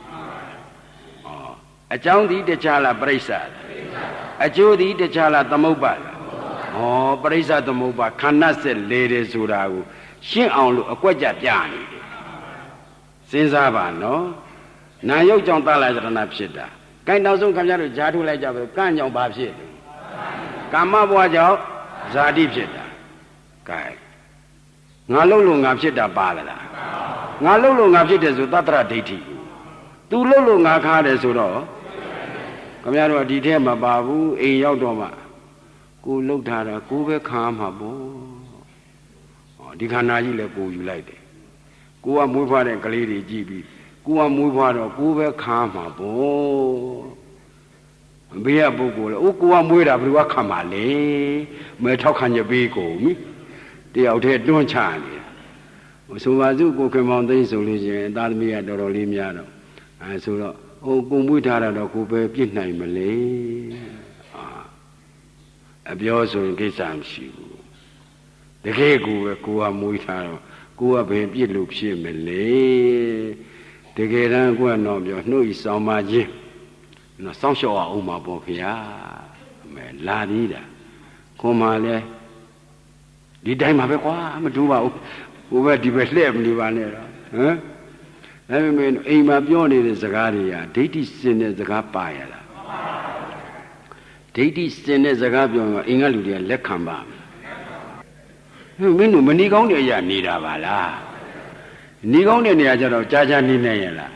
အကြောင်းသည်တခြားလားပရိစ္ဆာအကျိုးသည်တခြားလားသမုပ္ပါလားပရိစ္ဆာသမုပ္ပါခန္ဓာဆက်လေတယ်ဆိုတာကိုရှင်းအောင်လို့အကွက်ကြပြနေတယ်စဉ်းစားပါနော်နာယုတ်ကြောင့်သလယရဏဖြစ်တာကိုင်နောက်ဆုံးခင်ဗျားတို့ဂျားထုတ်လိုက်ကြပဲကန့်ကြောင့်ဘာဖြစ်လဲကာမဘဝကြောင့်ဇာတိဖြစ်တာကဲငါလုံးလို့ငါဖြစ်တာပါလားငါလုံးလို့ငါဖြစ်တယ်ဆိုသတ္တရဒိဋ္ဌိသူလုံးလို့ငါခါတယ်ဆိုတော့ခင်ဗျားတို့ဒီထဲမှာပါဘူးအိမ်ရောက်တော့မှကိုလှုပ်ထားတာကိုပဲခါမှာပေါ့ဒီခန္ဓာကြီးလည်းကိုယူလိုက်တယ်ကိုကမွေးဖွားတဲ့ကလေးတွေကြည့်ပြီးကိုကမွေးဖွားတော့ကိုပဲခါမှာပေါ့ဘေးကပုဂ္ဂိုလ်လည်းကိုကမွေးတာဘယ်သူကခါမှာလဲမဲထောက်ခံရပေးကုန်ပြီတယောက်တည်းတွန်းချနေတာဆိုပါစို့ကိုခင်မောင်သိန်းဆိုလို့ရှိရင်သားသမီးကတော်တော်လေးများတော့ဆိုတော့ကိုမွေးထားတာတော့ကိုပဲပြစ်နိုင်မလဲအပြောဆိုရင်ကိစ္စမရှိဘူးတကယ်ကိုပဲကိုကမွေးထားတော့ကိုကဘယ်ပြစ်လို့ဖြစ်မလဲတကယ်တမ်းကိုကတော့ပြောနှုတ်ဤဆောင်ပါခြင်းနော်စောင့်ရှောက်အောင်မှာပေါ့ခင်ဗျာမဲလာသေးတာခွန်မာလဲဒီတိုင်းမှာပဲကွာမတူပါဘူးဟိုဘက်ဒီဘက်လှည့်မနေပါနဲ့တော့ဟမ်ဒါပေမဲ့အိမ်မှာပြောနေတဲ့စကားတွေကဒိဋ္ဌိစင်တဲ့စကားပါရလားဒိဋ္ဌိစင်တဲ့စကားပြောရင်အိမ်ကလူတွေကလက်ခံပါမင်းတို့မနေကောင်းတဲ့အရာနေတာပါလားနေကောင်းတဲ့နေရာကျတော့ကြာကြာနေနေရလား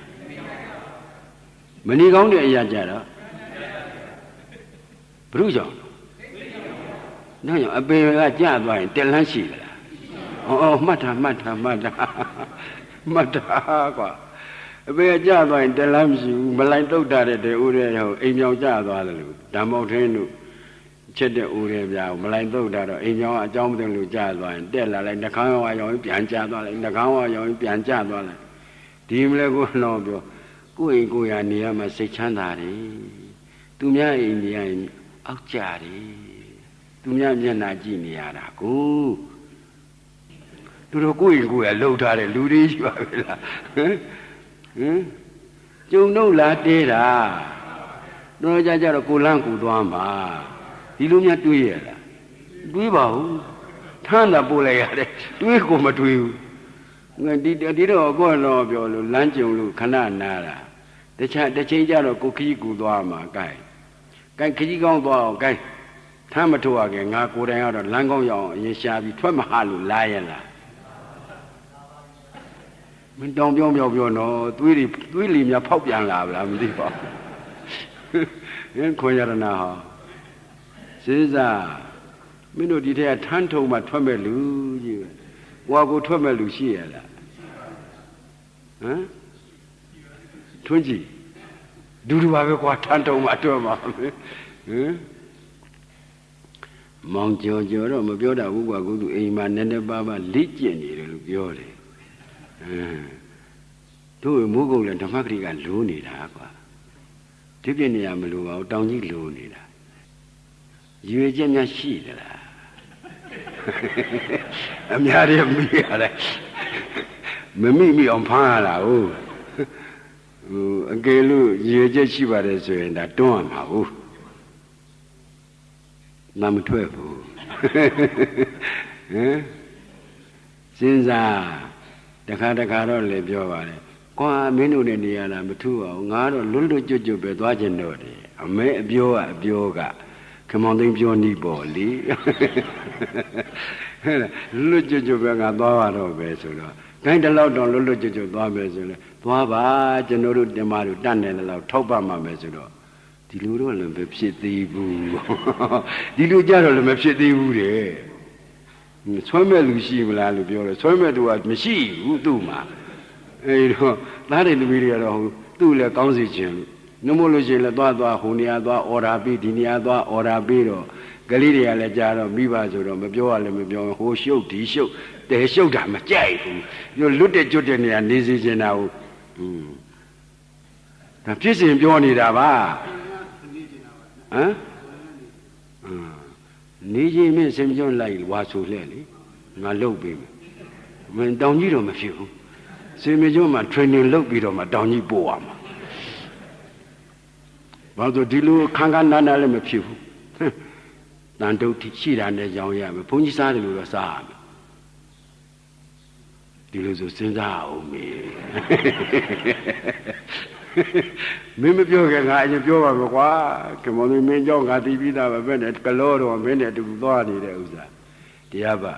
မနေကောင်းတဲ့အရာကျတော့ဘုရုကြောင့်နောက်ကြောင့်အပေကကြာသွားရင်တက်လန်းရှိသလားမှတ်တာကွာအပေကကြာသွားရင်တက်လန်းမရှိဘူးမလိုက်တုတ်တာတဲ့ဦးတဲ့ဟိုအိမ်မြောင်ကြာသွားတယ်လို့ဓမ္မောက်ထင်းတို့ချက်တဲ့ဦးရဲ့ဗျာမလိုက်တုတ်တာတော့အိမ်မြောင်အကြောင်းမသိလို့ကြာသွားရင်တက်လာလိုက်နှခမ်းဝါရောင်ပြန်ကြာသွားလိုက်နှခမ်းဝါရောင်ပြန်ကြာသွားလိုက်ဒီမလဲကိုတော့ပြောကိုယ်အိမ်ကိုယ်ရနေရမှာစိတ်ချမ်းသာတယ်သူများအိမ်နေရရင်အောက်ကြတယ်သူများမျက်နှာကြည့်နေရတာကိုသူတို့ကိုယ်အိမ်ကိုယ်ရလှုပ်ထားတဲ့လူတွေရှိပါပြီလားဟမ်ကျုံတော့လာတဲတာတို့ကြကြတော့ကိုလန်းကိုသွားမှာဒီလိုများတွေးရလားတွေးပါဘူးထမ်းတာပို့လိုက်ရတယ်တွေးကိုမတွေးဘူးဒီတော့ကိုယ်တော့ပြောလို့လမ်းကြုံလို့ခဏနားတာတစ်ချိန်ကျတော့ကိုခကြီးကူသွားမှာကဲခကြီးကောင်းသွားအောင်ကဲထမ်းမထိုးရခင်ငါကိုယ်တိုင်ကတော့လမ်းကောင်းရအောင်အရင်ရှားပြီးထွက်မဟာလို့လာရလားမင်းတောင်ပြောနော်သွေးလီများဖောက်ပြန်လာဗလားမသိပါဘူးခွန်ရတနာဟောစေစားမင်းတို့ဒီထက်ကထမ်းထုံမှထွက်မဲ့လူကြီးပဲဟွာကိုထွက်မဲ့လူရှိရလားဟမ်ထွန်းကြည့်ဒူပါပဲကွာထမ်းထုံမှထွက်မှာပဲဟမ်မောင်ကျော်တော့မပြောတာဘူးကွာကိုသူအိမ်မှာနည်းနည်းပါးပါးလိကျင့်နေတယ်လို့ပြောတယ်တို့မိုးကုတ်လည်းဓမ္မဂရိကလိုးနေတာကွာဒီပြည့်နေရမလို့ပါဘူးတောင်ကြီးလိုးနေတာရွေချက်များရှိသလားအများကြီးမိရတယ်မမိအောင်ဖမ်းရလားဟုတ်အကယ်လို့ရွေချက်ရှိပါတယ်ဆိုရင်ဒါတွန်းရမှာဟုတ်နာမထွက်ဘူးဟမ်စဉ်းစားတခါတော့လည်းပြောပါလေကွာမင်းတို့နဲ့နေရတာမထူအောင်ငါတော့လွတ်ကျွတ်ပဲသွားကျင်တော့တယ်အမဲအပြောကခမောင်သိန်းပြောနီးပေါ့လေလွတ်ကျွတ်ပဲငါသွားရတော့ပဲဆိုတော့ဂိုင်းတလောက်တော့လွတ်ကျွတ်သွားမယ်ဆိုလဲသွားပါကျွန်တော်တို့တင်မတို့တတ်တယ်လို့ထောက်ပံ့မှာမယ်ဆိုတော့ဒီလိုတော့လည်းမဖြစ်သေးဘူးဒီလိုကြတော့လည်းမဖြစ်သေးဘူးတဲ့ဆွဲမဲ့လူရှိမလားလို့ပြောတယ်ဆွဲမဲ့သူကမရှိဘူးသူ့မှာ သားတဲ့လူကြီးတွေကတော့သူ့လည်းကောင်းစီခြင်းလို့နှမို့လို့ရှိရင်လည်းသွားဟိုနေရာသွားအော်ဒါပြီးဒီနေရာသွားအော်ဒါပြီးတော့ကလေးတွေကလည်းကြားတော့မိဘဆိုတော့မပြောရလည်းမပြောဟိုရှုပ်ဒီရှုပ်တဲရှုပ်တာမကြိုက်ဘူးညလွတ်တဲ့ကျွတ်တဲ့နေရာနေစီခြင်းတာဟုတ်ဒါဖြစ်စဉ်ပြောနေတာပါဟမ်နေခြင်းမင်းစင်ပြောလိုက်ဝါဆိုလှဲ့လေငါလုတ်ပေးမယ်မင်းတောင်ကြီးတော့မဖြစ်ဘူးစင်မြေကျောင်းမှာ training လုပ်ပြီးတော့မှတောင်ကြီးပို့ရမှာဘာလို့ဒီလိုခန်းခန်းနားနားလည်းမဖြစ်ဘူးတန်တုတ်ရှိတာနဲ့ကြောင်းရမယ်ဘုန်းကြီးစားတယ်လို့တော့စားရမယ်ဒီလိုဆိုစဉ်းစားအောင်မေမင်းမပြောခင်ငါအရင်ပြောပါမယ်ကွာကမောင်မင်းကြောင့်ငါသိပြီးသားပဲနဲ့ကလောတော့မင်းနဲ့အတူသွားနေတဲ့ဥစ္စာတရားပါ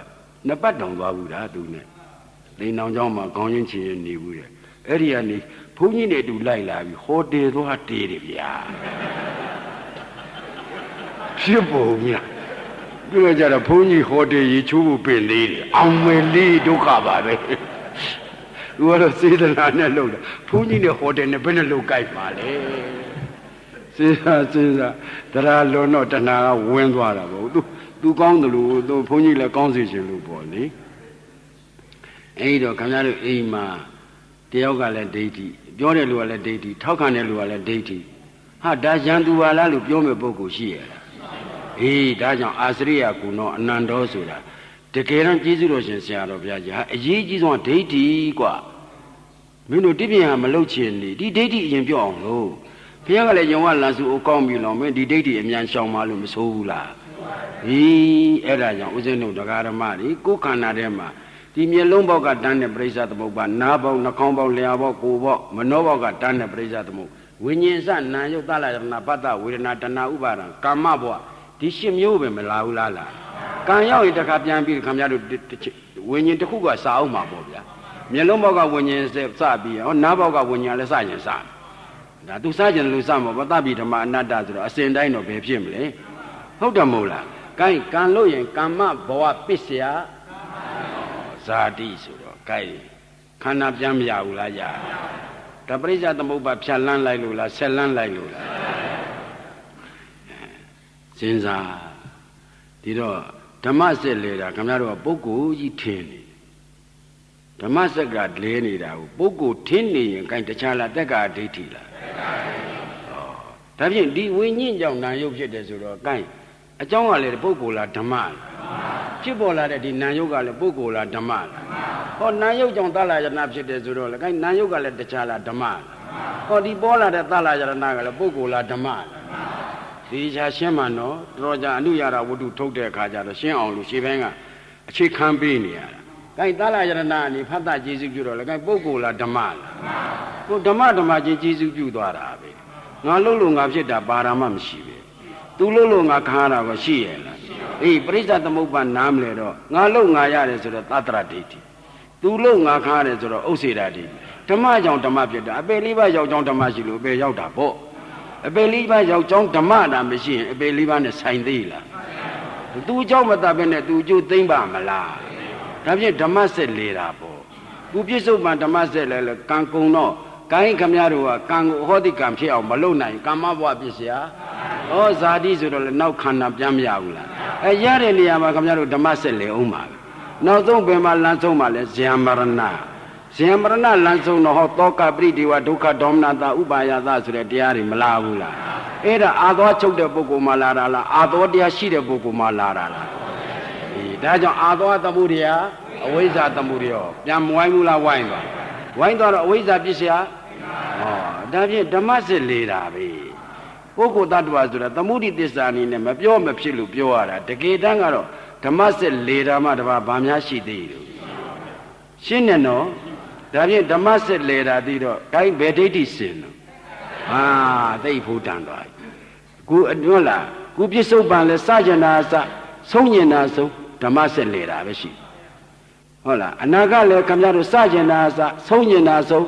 နှစ်ပတ်တောင်သွားဘူးလားသူနဲ့လိန်အောင်เจ้าမှာခေါင်းချင်းချင်နေဘူးတဲ့အဲ့ဒီကနေဘုန်းကြီးနဲ့အတူလိုက်လာပြီးဟောတယ်သွားတေးတယ်ဗျာဖြစ်ပုံများပြောကြတော့ဘုန်းကြီးဟောတယ်ရေချိုးဖို့ပင်သေးတယ်အောင်မယ်လေးဒုက္ခပါပဲသူကတော့စေတနာနဲ့လုပ်တယ်ဘုန်းကြီးနဲ့ဟောတယ်နဲ့ဘယ်နဲ့လုပ်ကြိုက်ပါလဲစဉ်းစားတရားလွန်တော့တဏှာကဝင်သွားတာပေါ့သူကောင်းတယ်လို့သူဘုန်းကြီးလည်းကောင်းစေခြင်းလို့ပေါ့လေအဲ့တော့ခင်ဗျားတို့အိမ်မှာတယောက်ကလည်းဒိဋ္ဌိပြောတဲ့လူကလည်းဒိဋ္ဌိထောက်ခံတဲ့လူကလည်းဒိဋ္ဌိဟာဒါရန်သူပါလားလို့ပြောမဲ့ပုဂ္ဂိုလ်ရှိရလားအေးဒါကြောင့်အာစရိယကုနောအနန္တောဆိုတာတကယ်တော့ကျေးဇူးတော်ရှင်ဆရာတော်ဘုရားကြီးဟာအရေးကြီးဆုံးဒိဋ္ဌိกว่าမင်းတို့တိပြန်မလုပ်ချင်နေဒီဒိဋ္ဌိအရင်ပြောအောင်လို့ဘုရားကလည်းယုံဝလန်စုအကောင်းပြီလို့မင်းဒီဒိဋ္ဌိအမြန်ရှောင်ပါလို့မဆိုးဘူးလားဟီးအဲ့ဒါကြောင့်ဦးဇင်းတို့တရားဓမ္မတွေကိုယ်ခန္ဓာထဲမှာဒီမျက်လုံးဘောက်ကတန်းတဲ့ပရိစ္ဆသမုပ္ပါနားဘောက်နှာခေါင်းဘောက်လျှာဘောက်ကိုယ်ဘောက်မနောဘောက်ကတန်းတဲ့ပရိစ္ဆသမုပ္ဝိညာဉ်စနာယုတ်သလယရဏပတ္တဝေဒနာတဏှာဥပါဒံကာမဘောဒီရှင်းမျိုးပဲမလာဘူးလားကံရောက်ရင်တခါပြန်ပြီးခင်ဗျားတို့ဝိညာဉ်တစ်ခုကစာအောင်မှာပေါ့ဗျာမျက်လုံးဘောက်ကဝိညာဉ်စပြီးဟောနားဘောက်ကဝိညာဉ်လည်းစရင်စဒါသူစကြတယ်လို့စမှာပေါ့တပိဓမ္မအနတ္တဆိုတော့အစဉ်တိုင်းတော့ဘယ်ဖြစ်မလဲဟုတ်တယ်မဟုတ်လားကိုင်းကံလို့ရင်ကမ္မဘဝပစ္စယဇာတိဆိုတော့ကိုင်းခန္ဓာပြန်မရဘူးလားရဒါပရိစ္ဆသမုပ္ပါဖြတ်လန်းလိုက်လို့လားဆက်လန်းလိုက်လို့လားစဉ်းစားဒီတော့ဓမ္မစက်လေတာခင်ဗျားတို့ကပုဂ္ဂိုလ်ကြီးထင်နေဓမ္မစက်ကလဲနေတာကိုပုဂ္ဂိုလ်ထင်နေရင်ကိုင်းတခြားလားတက္ကဒိဋ္ဌိလားဒါဖြင့်ဒီဝိညာဉ်ကြောင့်နာယုတ်ဖြစ်တယ်ဆိုတော့ကိုင်းအကြောင်းကလည်းပုဂ္ဂိုလ်လားဓမ္မလားဖြစ်ပေါ်လာတဲ့ဒီနာယုတ်ကလည်းပုဂ္ဂိုလ်လားဓမ္မလားဟောနာယုတ်ကြောင့်သလယရဏဖြစ်တယ်ဆိုတော့လေကိုင်းနာယုတ်ကလည်းတခြားလားဓမ္မလားဟောဒီပေါ်လာတဲ့သလယရဏကလည်းပုဂ္ဂိုလ်လားဓမ္မလားဒီချာရှင်းမှနော်တော်ကြအနုရတာဝတ္ထုထုတ်တဲ့အခါကျတော့ရှင်းအောင်လို့ရှေ့ပိုင်းကအခြေခံပေးနေရတာကိုင်းသလယရဏအနေဖတ်တာကျေစုပြုတော့လေကိုင်းပုဂ္ဂိုလ်လားဓမ္မလားဟိုဓမ္မချင်းကျေစုပြုသွားတာပဲငါလို့လို့ငါဖြစ်တာပါရမမရှိပဲသူလို့လို့ငါခါရတာကိုရှိရဲ့လားအေးပရိစ္ဆသမုပ္ပါနားမလဲတော့ငါလို့ငါရတယ်ဆိုတော့သတ္တရဒိဋ္ဌိသူလို့ငါခါရတယ်ဆိုတော့ဥစ္စေတာဒိဋ္ဌိဓမ္မကြောင့်ဓမ္မဖြစ်တာအပေလေးပါးရောက်ကြောင်းဓမ္မရှိလို့အပေရောက်တာပေါ့အပေလေးပါးရောက်ကြောင်းဓမ္မတာမရှိရင်အပေလေးပါးနဲ့ဆိုင်သေးလားသူเจ้าမတတ်ပဲနဲ့သူအကျိုးသိမ့်ပါမလားဒါဖြင့်ဓမ္မဆက်လေတာပေါ့ခုပြစ္ဆုတ်ပံဓမ္မဆက်လဲကံကုံတော့ကိုင်းခမရတို့ကကံကိုဟောတိကံဖြစ်အောင်မလုပ်နိုင်ကာမဘဝပစ္စယဟောဇာတိဆိုတော့လေနောက်ခန္ဓာပြန်မရဘူးလားရတဲ့နေရာမှာခမရတို့ဓမ္မဆက်လေအောင်ပါနောက်ဆုံးဘယ်မှာလမ်းဆုံးမှာလဲဇယံမရဏလမ်းဆုံးတော့ဟောတောကပရိဒီဝဒုက္ခဒေါမနတာဥပါယသဆိုတဲ့တရားတွေမလာဘူးလားအဲ့ဒါအာသောချုပ်တဲ့ပုဂ္ဂိုလ်မှလာတာလားအာသောတရားရှိတဲ့ပုဂ္ဂိုလ်မှလာတာလားဒါကြောင့်အာသောသမှုတရားအဝိဇ္ဇာသမှုတရားပြန်မဝိုင်းဘူးလားဝိုင်းသွားတော့အဝိဇ္ဇာပစ္စယဒါဖြင့်ဓမ္မစစ်လေတာပဲပုဂ္ဂိုလ်တ attva ဆိုတာသမုဒိသစ္စာအနေနဲ့မပြောမဖြစ်လို့ပြောရတာတကယ်တမ်းကတော့ဓမ္မစစ်လေတာမှတပါဘာများရှိသေးလို့ရှင်းနေနော်ဒါဖြင့်ဓမ္မစစ်လေတာပြီးတော့ကိုင်းဘယ်ဒိဋ္ဌိစင်တော့သိဖို့တန်သွားပြီခုဟုတ်လားခုပြစ္ဆုတ်ပံလဲစကြနာစဆုံးညင်နာဆုံးဓမ္မစစ်လေတာပဲရှိဟုတ်လားအနာကလည်းခင်ဗျားတို့စကြနာစဆုံးညင်နာဆုံး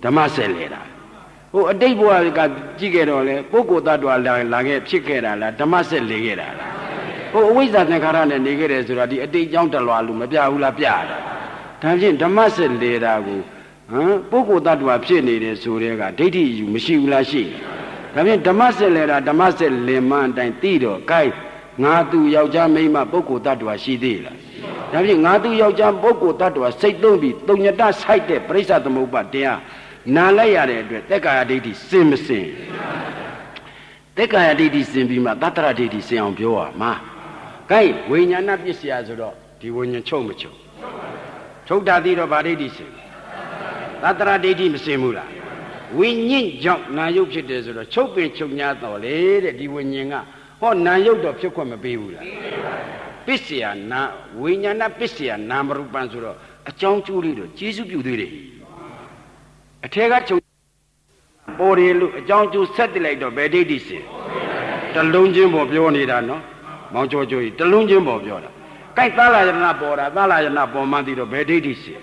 ဓမ္မဆက်လေတာဟိုအတိတ်ဘဝကကြည့်ခဲ့တော့လေပုဂ္ဂိုလ်တ attva လာခဲ့ဖြစ်ခဲ့တာလားဓမ္မဆက်လေခဲ့တာလားဟိုအဝိဇ္ဇာသင်္ခါရနဲ့နေခဲ့တယ်ဆိုတာဒီအတိတ်ကြောင့်တလွာလို့မပြဘူးလားပြတာဒါဖြင့်ဓမ္မဆက်လေတာကို ပုဂ္ဂိုလ်တ attva ဖြစ်နေတဲ့ဆိုတဲ့ကဒိဋ္ဌိယူမရှိဘူးလားရှိဒါဖြင့်ဓမ္မစစ်လဲတာဓမ္မစစ်လင်မအတိုင်းသိတော့ gain ငါသူယောက်ျားမိန်းမပုဂ္ဂိုလ်တ attva ရှိသေးလားဒါဖြင့်ငါသူယောက်ျားပုဂ္ဂိုလ်တ attva စိတ်သုံးပြီးတုံညတဆိုက်တဲ့ပရိစ္ဆသမုပ္ပါတရားနာလိုက်ရတဲ့အတွက်သက်ကာယဒိဋ္ဌိစင်မစင်သက်ကာယဒိဋ္ဌိစင်ပြီးမှသတ္တရဒိဋ္ဌိစင်အောင်ပြောရမှာ gain ဝိညာဏပစ္စယဆိုတော့ဒီဝိညာဉ်ချုပ်မချုပ်ချုပ်တာသိတော့ဗာဒိဋ္ဌိစင်သတ္တရဒိဋ္ဌိမစင်ဘူးလားဝိညာဉ်ကြောင့်နာယုတ်ဖြစ်တယ်ဆိုတော့ချုပ်ပင်ချုပ်냐တော်လေတဲ့ဒီဝိညာဉ်ကဟောနာယုတ်တော့ဖြစ်ခွင့်မပေးဘူးလားပစ္စယနာဝိညာဏပစ္စယနာမရူပံဆိုတော့အကြောင်းကျိုးလေးတော့ကျေစုပြုသေးတယ်အထက်ကချုပ်ပေါ်တယ်လို့အကြောင်းကျိုးဆက်တိလိုက်တော့ဘယ်ဒိဋ္ဌိစင်တလုံးချင်းပေါ်ပြောနေတာနော်မောင်ကျော်ကျော်ကြီးတလုံးချင်းပေါ်ပြောတာကြိုက်သလာယရဏပေါ်တာသလာယရဏပေါ်မှန်းသိတော့ဘယ်ဒိဋ္ဌိစင်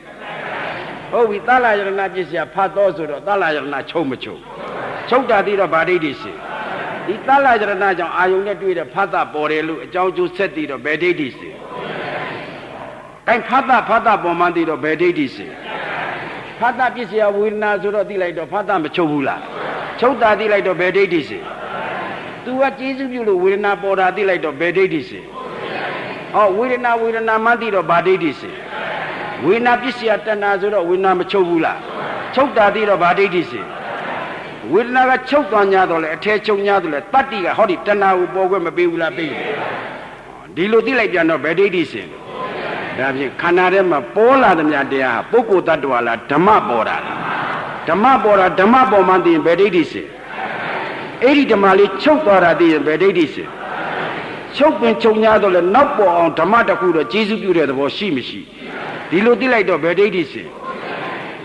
ဟုတ်ပြီသလာယရဏပစ္စယဖတ်တော်ဆိုတော့သလာယရဏချုပ်မချုပ်ချုပ်တာသိတော့ဗာဒိဋ္ဌိစင်ဒီသလာယရဏကြောင့်အာယုန်နဲ့တွေ့တဲ့ဖတ်တာပေါ်တယ်လို့အကြောင်းကျိုးဆက်သိတော့ဘယ်ဒိဋ္ဌိစင်အဲ့ဖတ်တာပေါ်မှန်းသိတော့ဘယ်ဒိဋ္ဌိစင်ဖတ်တာပစ္စယဝေဒနာဆိုတော့သိလိုက်တော့ဖတ်တာမချုပ်ဘူးလားချုပ်တာသိလိုက်တော့ဘယ်ဒိဋ္ဌိစင်သူကကျေစုပြုလို့ဝေဒနာပေါ်တာသိလိုက်တော့ဘယ်ဒိဋ္ဌိစင်ဟောဝေဒနာမှန်းသိတော့ဗာဒိဋ္ဌိစင်ဝေဒနာပစ္စယတဏှာဆိုတော့ဝေဒနာမချုပ်ဘူးလားချုပ်တာသိတော့ဗာဒိဋ္ဌိစင်ဝေဒနာကချုပ်သွား냐တော့လေအထဲချုပ်냐တော့လေတတ္တိကဟောဒီတဏှာကိုပေါ်ခွင့်မပေးဘူးလားပေးတယ်ဒီလိုသိလိုက်ပြန်တော့ဗာဒိဋ္ဌိစင်ဒါဖြင့်ခန္ဓာထဲမှာပေါ်လာသမျှတရားဟာပုဂ္ဂိုလ်တ attva လားဓမ္မပေါ်တာလားဓမ္မပေါ်တာဓမ္မပေါ်မှသိရင်ဗာဒိဋ္ဌိစင်အဲ့ဒီဓမ္မလေးချုပ်သွားတာသိရင်ဗာဒိဋ္ဌိစင်ချုပ်ပင်ချုပ်냐တော့လေနောက်ပေါ်အောင်ဓမ္မတစ်ခုတော့ကျေစုပြုတဲ့သဘောရှိမရှိဒီလိုသိလိုက်တော့ဗေဒိဋ္ဌိစင်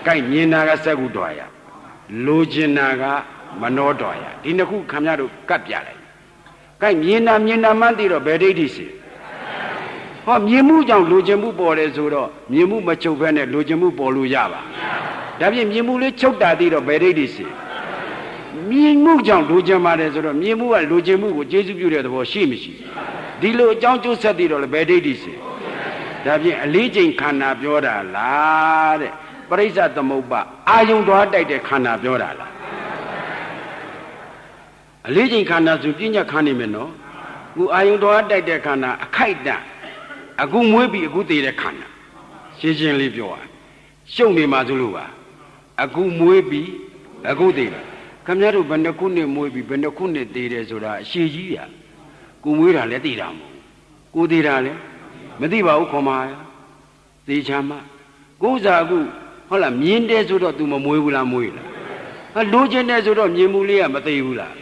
ကိုက်မြင်တာကစက္ကုတော်ရလိုချင်တာကမနောတော်ရဒီနှစ်ခုခံရတို့ကပ်ပြလိုက်ကိုက်မြင်တာမှန်းသိတော့ဗေဒိဋ္ဌိစင်ဟောမြင်မှုကြောင့်လိုချင်မှုပေါ်တယ်ဆိုတော့မြင်မှုမချုပ်ဘဲနဲ့လိုချင်မှုပေါ်လို့ရပါဒါဖြင့်မြင်မှုလေးချုပ်တာသိတော့ဗေဒိဋ္ဌိစင်မြင်မှုကြောင့်လိုချင်ပါတယ်ဆိုတော့မြင်မှုကလိုချင်မှုကိုကျေစုပြုတဲ့သဘောရှိမရှိဒီလိုအကြောင်းကျိုးဆက်သိတော့လေဗေဒိဋ္ဌိစင်ဒါဖြင့်အလေးချိန်ခန္ဓာပြောတာလားတဲ့ပရိစ္ဆသမုပ္ပါအာယုံတော်တိုက်တဲ့ခန္ဓာပြောတာလားအလေးချိန်ခန္ဓာဆိုပြဉ္ညာခန္ဓာမယ်နော်ခုအာယုံတော်တိုက်တဲ့ခန္ဓာအခိုက်တန့်အခုမွေးပြီးအခုတည်တဲ့ခန္ဓာရှင်းရှင်းလေးပြောရရှုပ်နေမှာဆိုလို့ပါအခုမွေးပြီးအခုတည်တယ်ခင်ဗျားတို့ဘယ်နှခုနှစ်မွေးပြီးဘယ်နှခုနှစ်တည်တယ်ဆိုတာအရှိကြီးရကိုမွေးတာလည်းတည်တာမဟုတ်ကိုတည်တာလည်းမသိပါဘူးခေါ်မှာသေချာမှကိုးစားအခုဟုတ်လားမြင်တယ်ဆိုတော့ तू မမွေးဘူးလားမွေးလားဟာလိုချင်တယ်ဆိုတော့မြင်မှုလေးကမသိဘူးလား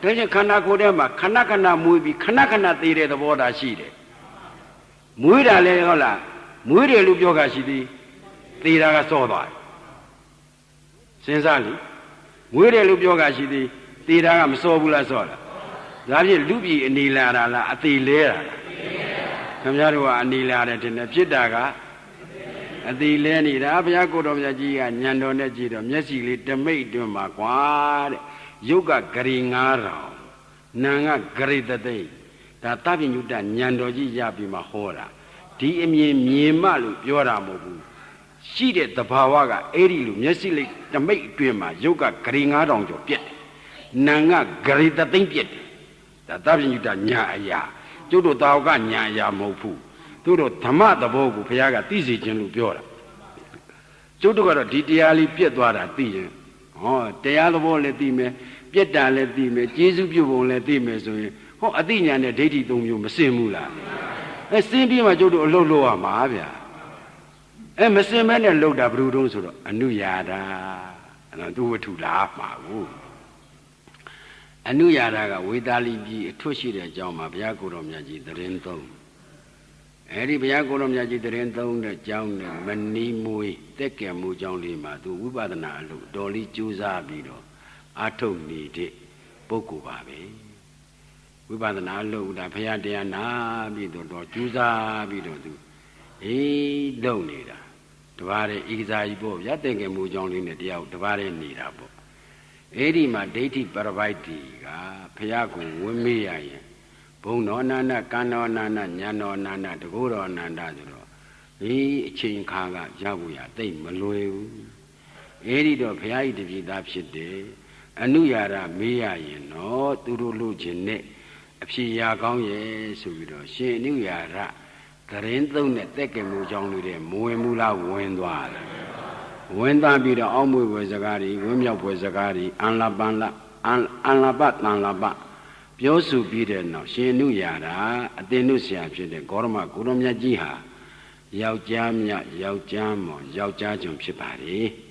ဒါကြောင့်ခန္ဓာကိုယ်ထဲမှာခဏခဏမွေးပြီးခဏခဏသေတဲ့သဘောသာရှိတယ်မွေးတာလည်းဟုတ်လားမွေးတယ်လို့ပြောတာရှိသည်သေတာကစောသွားတယ်စဉ်းစားလိမွေးတယ်လို့ပြောတာရှိသည်သေတာကမစောဘူးလားစောလားဒါဖြင့်လူပြည်အနေလာတာလားအသေးလဲတာလားခင်ဗျားတို့ကအနေလာတယ်တင်တယ်ဖြစ်တာကအသေးလဲနေတာဘုရားကိုတော်မြတ်ကြီးကညံတော်နဲ့ကြည့်တော့မျက်စိလေးတမိတ်တွင်မှာကွာတဲ့ရုပ်ကဂရီ9000နာကဂရီတသိန်းဒါတပ္ပညုတညံတော်ကြီးရပြီးမှဟောတာဒီအမြင်မြင်မှလို့ပြောတာမဟုတ်ဘူးရှိတဲ့သဘာဝကအဲ့ဒီလိုမျက်စိလေးတမိတ်အတွင်းမှာရုပ်ကဂရီ9000ကျော်ပြက်တယ်နာကဂရီတသိန်းပြက်တယ်ဒါတပ္ပညုတညာအရာကျုပ်တို့တာဝကညာအရာမဟုတ်ဘူးသူတို့ဓမ္မသဘောကိုဘုရားကသိစေခြင်းလို့ပြောတာကျုပ်တို့ကတော့ဒီတရားလေးပြက်သွားတာသိရင်ဟောတရားသဘောလည်းသိမယ်ပြက်တာလည်းသိမယ်ကျေစုပြုပုံလည်းသိမယ်ဆိုရင်ဟောအသိဉာဏ်နဲ့ဒိဋ္ဌိသုံးမျိုးမစင်ဘူးလားအဲစင်ပြီးမှကျုပ်တို့အလုပ်လုပ်ရမှာဗျာအဲမစင်မဲနဲ့လုပ်တာဘယ်လိုတုံးဆိုတော့အနုယာဒအဲ့တော့သူဝတ္ထုလားမှာဘူးအနုယာဒကဝေသာလိပြည်အထွတ်ရှိတဲ့အကြောင်းမှာဘုရားကိုယ်တော်မြတ်ကြီးသတင်းသုံးအဲ့ဒီဘုရားကိုယ်တော်မြတ်ကြီးသတင်းသုံးတဲ့အကြောင်းနဲ့မနီးမွေးတက်ကဲမှုအကြောင်းလေးမှာသူဝိပဿနာအလုပ်တော်လေးကြိုးစားပြီးတော့အာထုတ်နေတဲ့ပုဂ္ဂိုလ်ပါပဲဝိပဿနာအလုပ်ဒါဘုရားတရားနာပြီးတော့ကြိုးစားပြီးတော့သူလုပ်နေတာတပါးတဲ့ဤကစားကြီးပေါ့ဗျာတက်ကဲမှုအကြောင်းလေးနဲ့တရားတပါးတဲ့နေတာပေါ့အဲ့ဒီမှာဒိဋ္ဌိပရပိုက်တီကဘုရားကိုဝင်းမေးရရင်ဘုံတော်အနန္တကံတော်အနန္တဉာဏ်တော်အနန္တတကုတော်အနန္တဆိုတော့ဒီအချိန်ခါကရဖို့ရတိတ်မလွယ်ဘူး Erido Piai de Vidapshide, Anuyara Mia, no, Turulujine, Psia Gongye, Subido, she knew Yara, Karento net Tekemu Jonglu, Muemula, Wendwala. Wenda be the Omu was a gari, Wimya was a gari, Anlabanla, Anlabat, Anlabat. Piosu be the no, she knew Yara, Adenusia, the Gorma, Gurumya Jiha, Yau Jamya, Yau Jamo, Yau Jajum Shipari.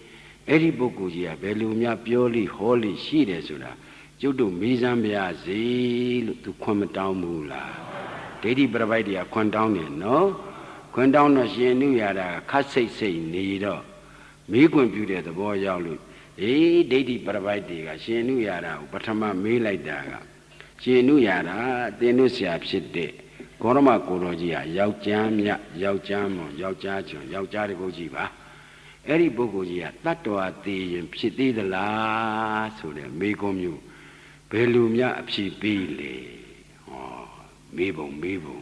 Eri Bokuya, Belumia, purely holy, she desura. Judu Mizambia Zil to come down Mula. Daddy Bravadia, come down in, no? Come down, no, she knew Yara, Casse say, Nido. Me computer the boy Yalu. Daddy Bravadia, she knew Yara, Patama me like Daga. She knew Yara, Denusia Pside. Koroma Korojia, Yau Jamya, Yau Jamo, Yau Jajo, Yau Jarigojiva. Eri Bogogia, Tatua the Psiti the la, so the Megom. Belumia Psi Bile. Oh, Mebo.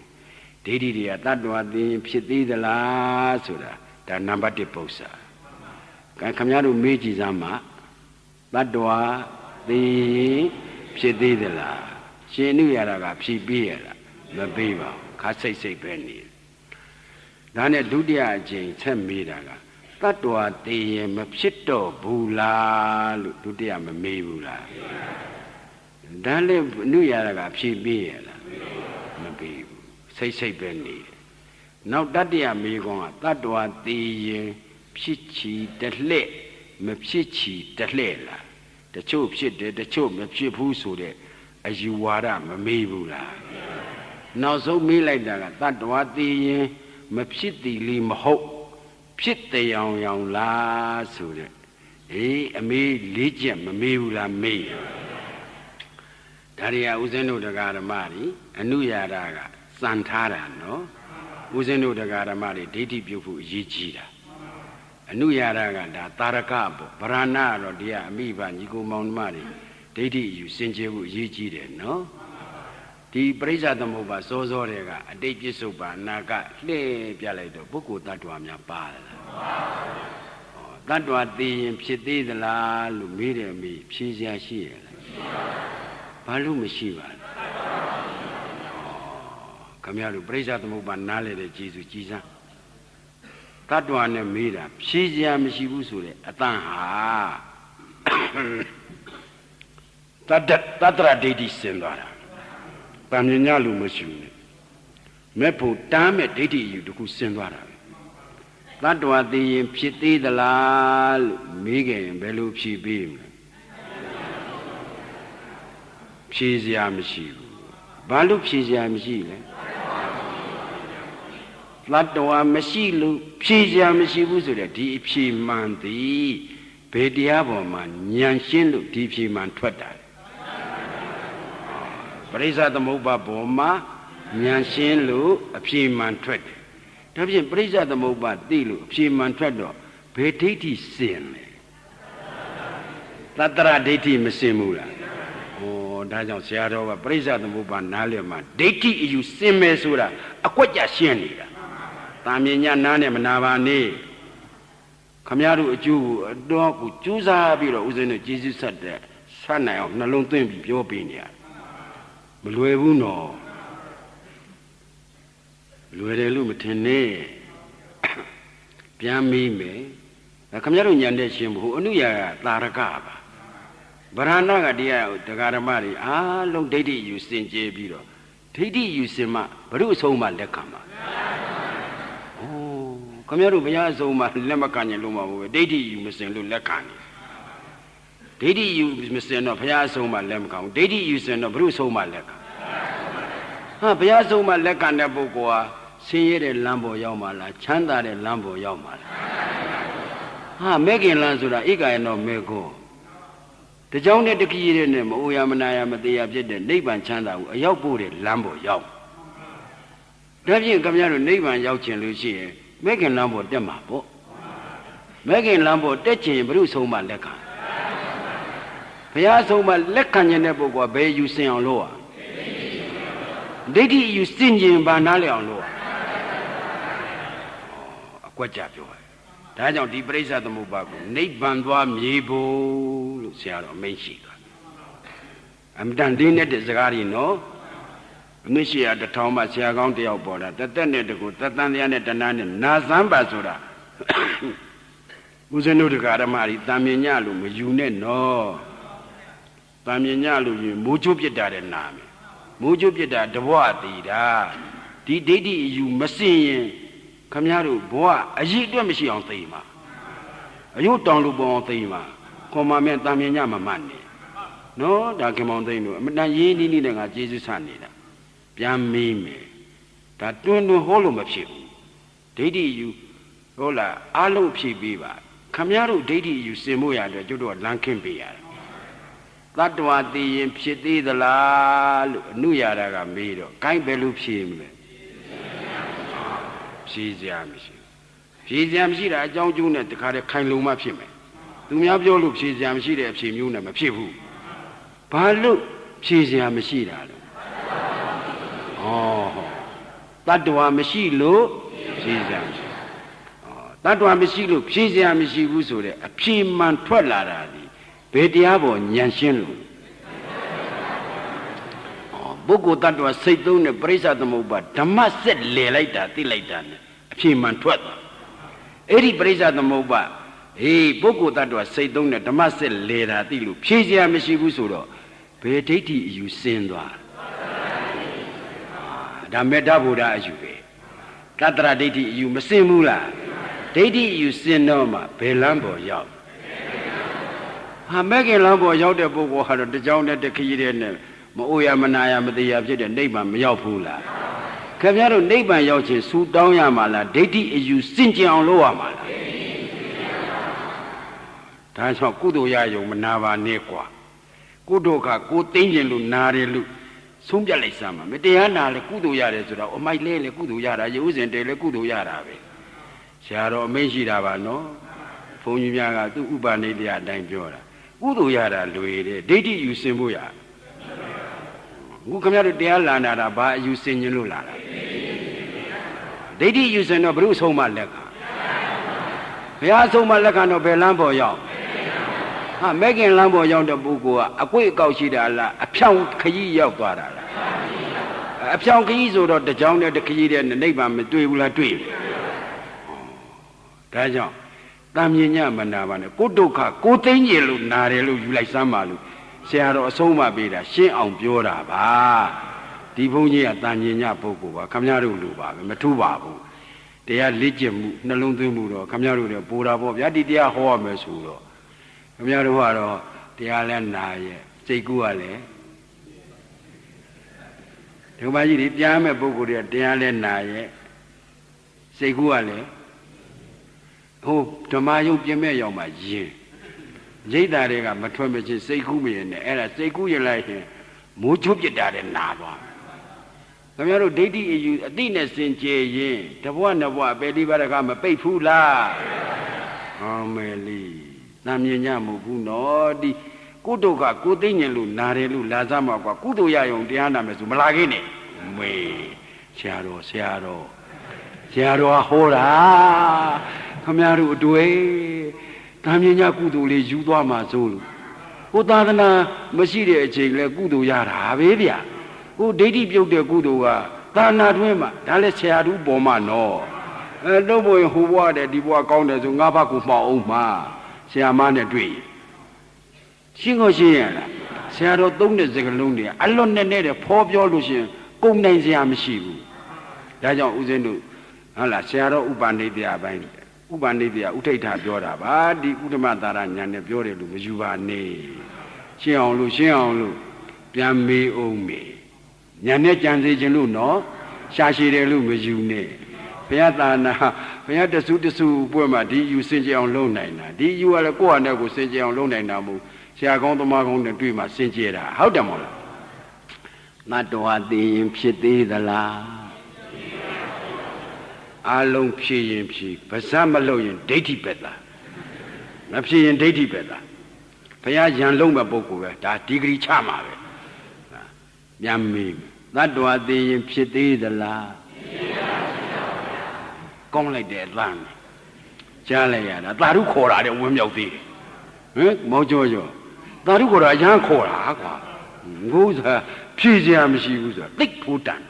Didi Tatua the Psiti the la, so that number deposa. Kamyaru Meiji Zama, Tatua the Psiti the la. She knew Yaraga Psi Biela, the Beba, Kassai say Penny. Dane Dudia Jane, 10 meter. Tatua the Mapsito Bula, Dudia Mabula. Dale New Yaraga Psi Biela, Mabu, say Penny. Now Dadia Megon, Tatua the Psichi, that lit, Mapsichi, that lela. The chop shit, the chop, Mapsi Pusude. As you wara Mamebula. Now so me like that what the Mapsiti lim hope, pit the young la so a me legion Mamebula me. Daria Uzeno the Garamari, a new Yaraga, Santara, no? Uzeno the Garamari, Diti Bufu Yijida. A new Yaraga, Tarakabo, Parana, or dear Amiba, Nico Mount Mari. Didi, you send you Yiji, no? The Brisa the Moba, Sozorega, a Deji Soba, Naga, Le Pialeto, Buku Tatuamia Pal. That was the Psiti the La, Lumida me, Psia Shiel. Palum Shiva. Come here to Brisa the Moba Nale, the Jesus Jesus. That one a mira, Psia Mishibusule, Ataha. Tatra Dedi Sendara. Pamina Machine. Mepo Dame Dedi you to Sendara. That was the Piti the La Megan Belupi Beam. Pisia Michi. Balu Pisia Michi. Flat doa Machilu, Pisia Michi was a deep she man the Pediabo man, Yanshin, deep she man Twitter. Brisa the Moba Boma, Nyanshin Lu, a Psiman Tread. Tabi Brisa the Moba Dilu, Psiman Tredo, Petiti Sin. Tatra Deti Messimula. Oh, Dajan Seattle, Brisa the Moba Nalema. Deti you Simesura, Aquaja Sienida. Taminia Nanem Navani. Kamiaru Jew, a dog who choose a biro, who's in Jesus said that. Sana of Nalontin, your opinion. Bluebuno Luelumatene Piamime, a Cameroon Yandeshim who knew ya Laragaba. Baranaga dia, the Garamari, ah, long daddy you sing J. Biro. Daddy you sima, but it was home at Lecama. Oh, Cameroon Biazoma, Lemacanya Luma, daddy you missing Lucani. Daddy you missing of Piazoma Lemcom, daddy you send a Bruce Homa Leca. Ah, Piazoma Lecana Bogoa, see the Lambo Yamala, Chanda the Lambo Yamala. Ah, Megan Lanzura, Iga no Mego. The John de Key name, Uyamanaya Matia, the Naban Chanda, a Yabu Lambo Yaw. Davian Camino Naban Yauchin Lucia, Megan Lambo Demapo. Megan Lambo Dechi, Bruce Homa Leca. Piazoma Lecanya Nebo, Bay you sing on lower. Daddy you sing in Banale on lower. A quajabu. ဒါကြောင့်ဒီပရိစ္ဆသမုပ္ပါကိုနိဗ္ဗာန်သွားမြေဖို့လို့ဆရာတော်အမိန့်ရှိတာအမတန်တင်းတဲ့စကားကြီးနော်အနည်းရှိရတစ်ထောင်မှဆရာကောင်းတယောက်ပေါ်တာတသက်နဲ့တကူတသန်တရားနဲ့တဏှာနဲ့နာစမ်းပါဆိုတာဦးဇင်းတို့တရားဓမ္မကြီးတာမြင်ညလို့မယူနဲ့နော်တာမြင်ညလို့ယူမိုးချိုးပြစ်တာတဲ့နာမယ်မိုးချိုးပြစ်တာတဘွားတည်တာဒီဒိဋ္ဌိအယူမစင်ရင်ခမည်းတော်ဘဝအရေးအတွက်မရှိအောင်သိမှာအယုတ်တောင်လို့ပေါ်အောင်သိမှာခေါ်မှမဲ့တာမြင်ညမမှတ်နဲ့နော်ဒါခင်မောင်သိန်းတို့အမတန်ရေးနီးနီးနဲ့ငါကျေးဇူးဆနေတာပြန်မေးမယ်ဒါတွန်းဟောလို့မဖြစ်ဘူးဒိဋ္ဌိယူဟုတ်လားအလုံးဖြည့်ပေးပါခမည်းတော်ဒိဋ္ဌိယူစင်ဖို့ရတယ်ကျွတ်တော့လမ်းခင်းပေးရတယ်တတ္တဝါသိရင်ဖြစ်သေးသလားလို့အနုရတာကမေးတော့ဂိုင်းပဲလို့ဖြည့်မလဲဖြည့်စရာမရှိဖြည့်စရာမရှိတာအကြောင်းကျိုးနဲ့တခါတည်းခိုင်လုံမှဖြစ်မယ်သူများပြောလို့ဖြည့်စရာမရှိတဲ့အဖြေမျိုးနဲ့မဖြစ်ဘူးဘာလို့ဖြည့်စရာမရှိတာလဲတတ္တဝါမရှိလို့ဖြည့်စရာမရှိတတ္တဝါမရှိလို့ဖြည့်စရာမရှိဘူးဆိုတဲ့အဖြေမှန်ထွက်လာတာဒီဘယ်တရားပေါ်ဉာဏ်ရှင်းလို့ပုဂ္ဂိုလ်တ attva စိတ်သုံးနဲ့ပရိစ္ဆသမုပ္ပါဓမ္မဆက်လဲလိုက်တာသိလိုက်တာနဲ့အဖြေမှန်ထွက်သွားအဲ့ဒီပရိစ္ဆသမုပ္ပါပုဂ္ဂိုလ်တ attva စိတ်သုံးနဲ့ဓမ္မဆက်လဲတာသိလို့ဖြေစရာမရှိဘူးဆိုတော့ဘယ်ဒိဋ္ဌိအယူစင်သွားဒါမေတ္တာဘုရားအယူပဲကတ္တရဒိဋ္ဌိအယူမစင်ဘူးလားဒိဋ္ဌိအယူစင်တော့မှဘယ်လမ်းပေါ်ရောက်ဟာမဲ့ခင်လမ်းပေါ်ရောက်တဲ့ပုဂ္ဂိုလ်ဟာတော့တကြောင်နဲ့တခရီးတဲ့နဲ့မအိုရမနာရမသေးရဖြစ်တဲ့နိဗ္ဗာန်မရောက်ဘူးလားခင်ဗျားတို့နိဗ္ဗာန်ရောက်ခြင်းစူတောင်းရမှာလားဒိဋ္ဌိအယူစင်ကြင်အောင်လုပ်ရမှာလားဒါကြောင့်ကုသိုလ်ရယုံမနာပါနဲ့ကွာကိုတို့ကကိုသိမ့်ခြင်းလို့နာတယ်လို့ဆုံးပြလိုက်စမ်းပါမတရားနာလေကုသိုလ်ရတယ်ဆိုတော့အမိုက်လဲလေကုသိုလ်ရတာရုပ်စဉ်တယ်လေကုသိုလ်ရတာပဲဆရာတော်အမိန့်ရှိတာပါနော်ဘုန်းကြီးများကသူ့ဥပနိဒေယအတိုင်းပြောတာကုသိုလ်ရတာလွယ်တယ်ဒိဋ္ဌိယူစင်ဖို့ရအခုခင်ဗျားတို့တရားလာနာတာဘာအယူစင်ခြင်းလို့လာတာဒိဋ္ဌိယူစင်တော့ဘုရုဆုံးမလက်ခံဘုရားဆုံးမလက်ခံတော့ဘယ်လမ်းပေါ်ရောက်ဟာမဲခင်လမ်းပေါ်ရောက်တဲ့ပုဂ္ဂိုလ်ကအကွေ့အကောက်ရှိတာလားအဖြောင်ခရီးရောက်သွားတာလားအဖြောင်ခရီးဆိုတော့တကြောင်နဲ့တခရီးတဲ့နိဗ္ဗာန်မတွေ့ဘူးလားတွေ့တယ်ဒါကြောင့်တမ်းမြင်ညမနာပါနဲ့ကိုဒုက္ခကိုသိမ့်ကြလို့နာတယ်လို့ယူလိုက်စမ်းပါလို့ဆရာတော်အဆုံးမပေးတာရှင်းအောင်ပြောတာပါဒီဘုန်းကြီးကတမ်းမြင်ညပုဂ္ဂိုလ်ပါခမည်းတော်လိုပါပဲမထူးပါဘူးတရားလေ့ကျင့်မှုနှလုံးသွင်းမှုတော့ခမည်းတော်တွေပိုးတာပေါ့ဗျာဒီတရားဟောရမယ်ဆိုတော့ခမည်းတော်ကတော့တရားလဲနာရဲ့စိတ်ကူးကလည်းဒီမကြီးတွေပြန်မဲ့ပုဂ္ဂိုလ်တွေတရားလဲနာရဲ့စိတ်ကူးကလည်းဟိုဓမ္မယုံပြမဲ့ရောက်မှယင်ရိတ်တာတွေကမထွက်မချင်းစိတ်ကူးမရင်နဲ့အဲ့ဒါစိတ်ကူးရလိုက်ရင်မိုးချုပ်ပြစ်တာတဲ့နာသွားခင်ဗျားတို့ဒိဋ္ဌိအယူအတိနဲ့စင်ကြယ်ရင်တဘွားနဘွားပဲဒီဘာတကမပိတ်ဘူးလားဟောမယ်လီနာမြင်ညမဟုတ်ဘူးနော်ဒီကိုဒုက္ခကိုသိဉ္ဇဉ်လို့နာတယ်လို့လာစားမှာကွာကုသိုလ်ရယုံတရားနာမယ်ဆိုမလာခင်းနဲ့မေဆရာတော်ဟောတာခမည်းတော်အတွေ့နာမြင်ညကုသိုလ်လေးယူသွားမှာစိုးလို့ကိုသာသနာမရှိတဲ့အချိန်လဲကုသိုလ်ရတာပဲဗျာကိုဒိဋ္ဌိပြုတ်တဲ့ကုသိုလ်ကသာနာတွင်းမှာဒါလဲဆရာတို့ပေါ်မှာနော်တော့ဘုရင်ဟိုဘွားတဲ့ဒီဘွားကောင်းတယ်ဆိုငါဘကူမှောက်အောင်မှာဆရာမနဲ့တွေ့ရှင်းကိုရှင်းရလားဆရာတော်သုံးတဲ့စကားလုံးတွေအလွတ်နဲ့တဲ့ဖော်ပြောလို့ရှိရင်ကုန်နိုင်စရာမရှိဘူးဒါကြောင့်ဦးဇင်းတို့ဟုတ်လားဆရာတော်ဥပနိဒေယအပိုင်းဥပနိဒေယဥထိဋ္ဌပြောတာပါဒီဥဒ္ဓမသာရညာနဲ့ပြောတယ်လို့မယူပါနဲ့ရှင်းအောင်လို့ပြန်မေးအောင်မေးညာနဲ့ကြံစေခြင်းလို့နော်ရှာရှည်တယ်လို့မယူနဲ့ဘုရားသာနာဘုရားတဆူပွဲမှာဒီယူစင်ကြအောင်လုပ်နိုင်တာဒီယူကလည်းကိုယ့်ဟာနဲ့ကိုယ်စင်ကြအောင်လုပ်နိုင်တာမဟုတ်ဆရာကောင်းသမားကောင်းနဲ့တွေ့မှစင်ကြတာဟုတ်တယ်မဟုတ်လားနတ်တော်ဟာသိရင်ဖြစ်သေးသလားအလုံးဖြစ်ရင်ဖြစ်ဗဇတ်မလုပ်ရင်ဒိဋ္ဌိပဲလားမဖြစ်ရင်ဒိဋ္ဌိပဲလားဘုရားရန်လုံးမဲ့ပုဂ္ဂိုလ်ပဲဒါဒီဂရီချမှာပဲပြန်မေးနတ်တော်ဟာသိရင်ဖြစ်သေးသလားကောင်းလိုက်တဲ့အသံ ကြားလိုက်ရတာသာဓုခေါ်တာတဲ့ဝင်းမြောက်သေးတယ်ဟမ်မောင်ကျော်ကျော်သာဓုခေါ်တာအရန်ခေါ်တာကွာငိုးစားဖြည့်စရာမရှိဘူးဆိုတာတိတ်ဖို့တန်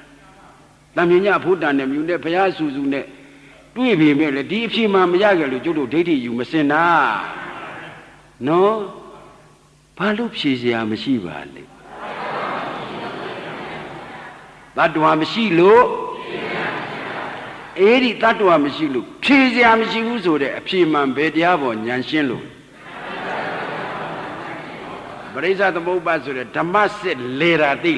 တံမြညာဖို့တန်တဲ့မြူနဲ့ဘုရားစုစုနဲ့တွေ့ပြီမဲ့လေဒီအဖြေမှမရကြလို့ကျုပ်တို့ဒိဋ္ဌိယူမစင်တာနော်ဘာလို့ဖြည့်စရာမရှိပါလဲတတ္တဝါမရှိလို့အဲ့ဒီတတ္တဝါမရှိလို့ဖြည့်စရာမရှိဘူးဆိုတဲ့အဖြေမှန်ဘယ်တရားပေါ်ဉာဏ်ရှင်းလို့ပရိစ္ဆသမုပ္ပါဆိုတဲ့ဓမ္မစစ်လေတာသိ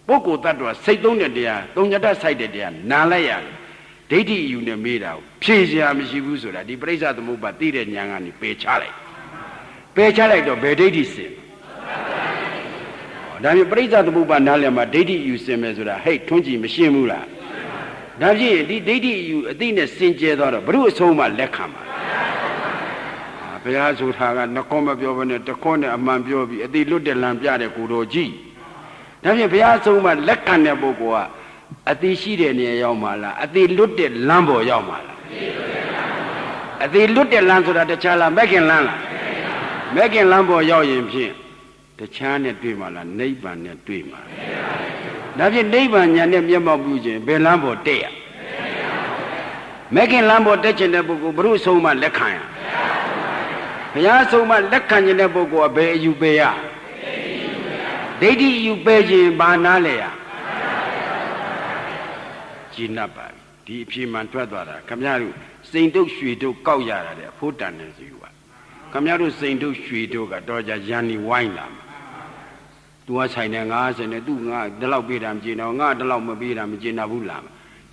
ပုဂ္ဂိုလ်တ attva စိတ်သုံးတဲ့တရားသုံးညတဆိုင်တဲ့တရားနာလိုက်ရတယ်ဒိဋ္ဌိယူနဲ့မေးတာကိုဖြေစရာမရှိဘူးဆိုတာဒီပရိစ္ဆသမုပ္ပါသိတဲ့ဉာဏ်ကနေပယ်ချလိုက်တော့ဘယ်ဒိဋ္ဌိစင်ဒါပြင်ပရိစ္ဆသမုပ္ပါနားလည်မှာဒိဋ္ဌိယူစင်မယ်ဆိုတာဟဲ့ထွန်းကြည့်မရှင်းဘူးလားဒါဖြင့်ဒီဒိဋ္ဌိယူအသိနဲ့စင်ကြဲသွားတော့ဘုရုအဆုံးမှလက်ခံပါဘုရားဆိုတာကနှကောမပြောဘဲနဲ့တခေါနဲ့အမှန်ပြောပြီးအတိလွတ်တဲ့လံပြတဲ့ကိုတော်ကြီးဒါဖြင့်ဘုရားအဆုံးမှလက်ခံတဲ့ပုဂ္ဂိုလ်ကအတိရှိတဲ့နေရာရောက်မှာလားအတိလွတ်တဲ့လမ်းပေါ်ရောက်မှာလားအတိလွတ်တဲ့လမ်းဆိုတာတခြားလားမဲ့ခင်လမ်းလားမဲ့ခင်လမ်းပေါ်ရောက်ရင်ဖြင့်တခြားနဲ့တွေ့မှာလားနိဗ္ဗာန်နဲ့တွေ့မှာဒါဖြင့်နိဗ္ဗာန်ညာနဲ့မျက်မှောက်ပြုခြင်းဘယ်လမ်းပေါ်တက်ရမဲ့ခင်လမ်းပေါ်တက်ခြင်းတဲ့ပုဂ္ဂိုလ်ဘုရုဆုံးမှလက်ခံရဘုရားဆုံးမှလက်ခံခြင်းတဲ့ပုဂ္ဂိုလ်ကဘယ်အယူပေရဒိဋ္ဌိယူပေခြင်းဘာနာလဲရကျင့်납ပါဒီအဖြေမှန်ထွက်သွားတာခမရတို့စိန်တုတ်ရွှေတုတ်ကောက်ရတာတဲ့အဖို့တန်နေစီပါခမရတို့စိန်တုတ်ရွှေတုတ်ကတော့ကြရန်နီဝိုင်းလာမှာသူကဆိုင်နေ90နဲ့သူငါဒီလောက်ပေးတာမကျင်တော့ငါဒီလောက်မပေးတာမကျင်တော့ဘူးလား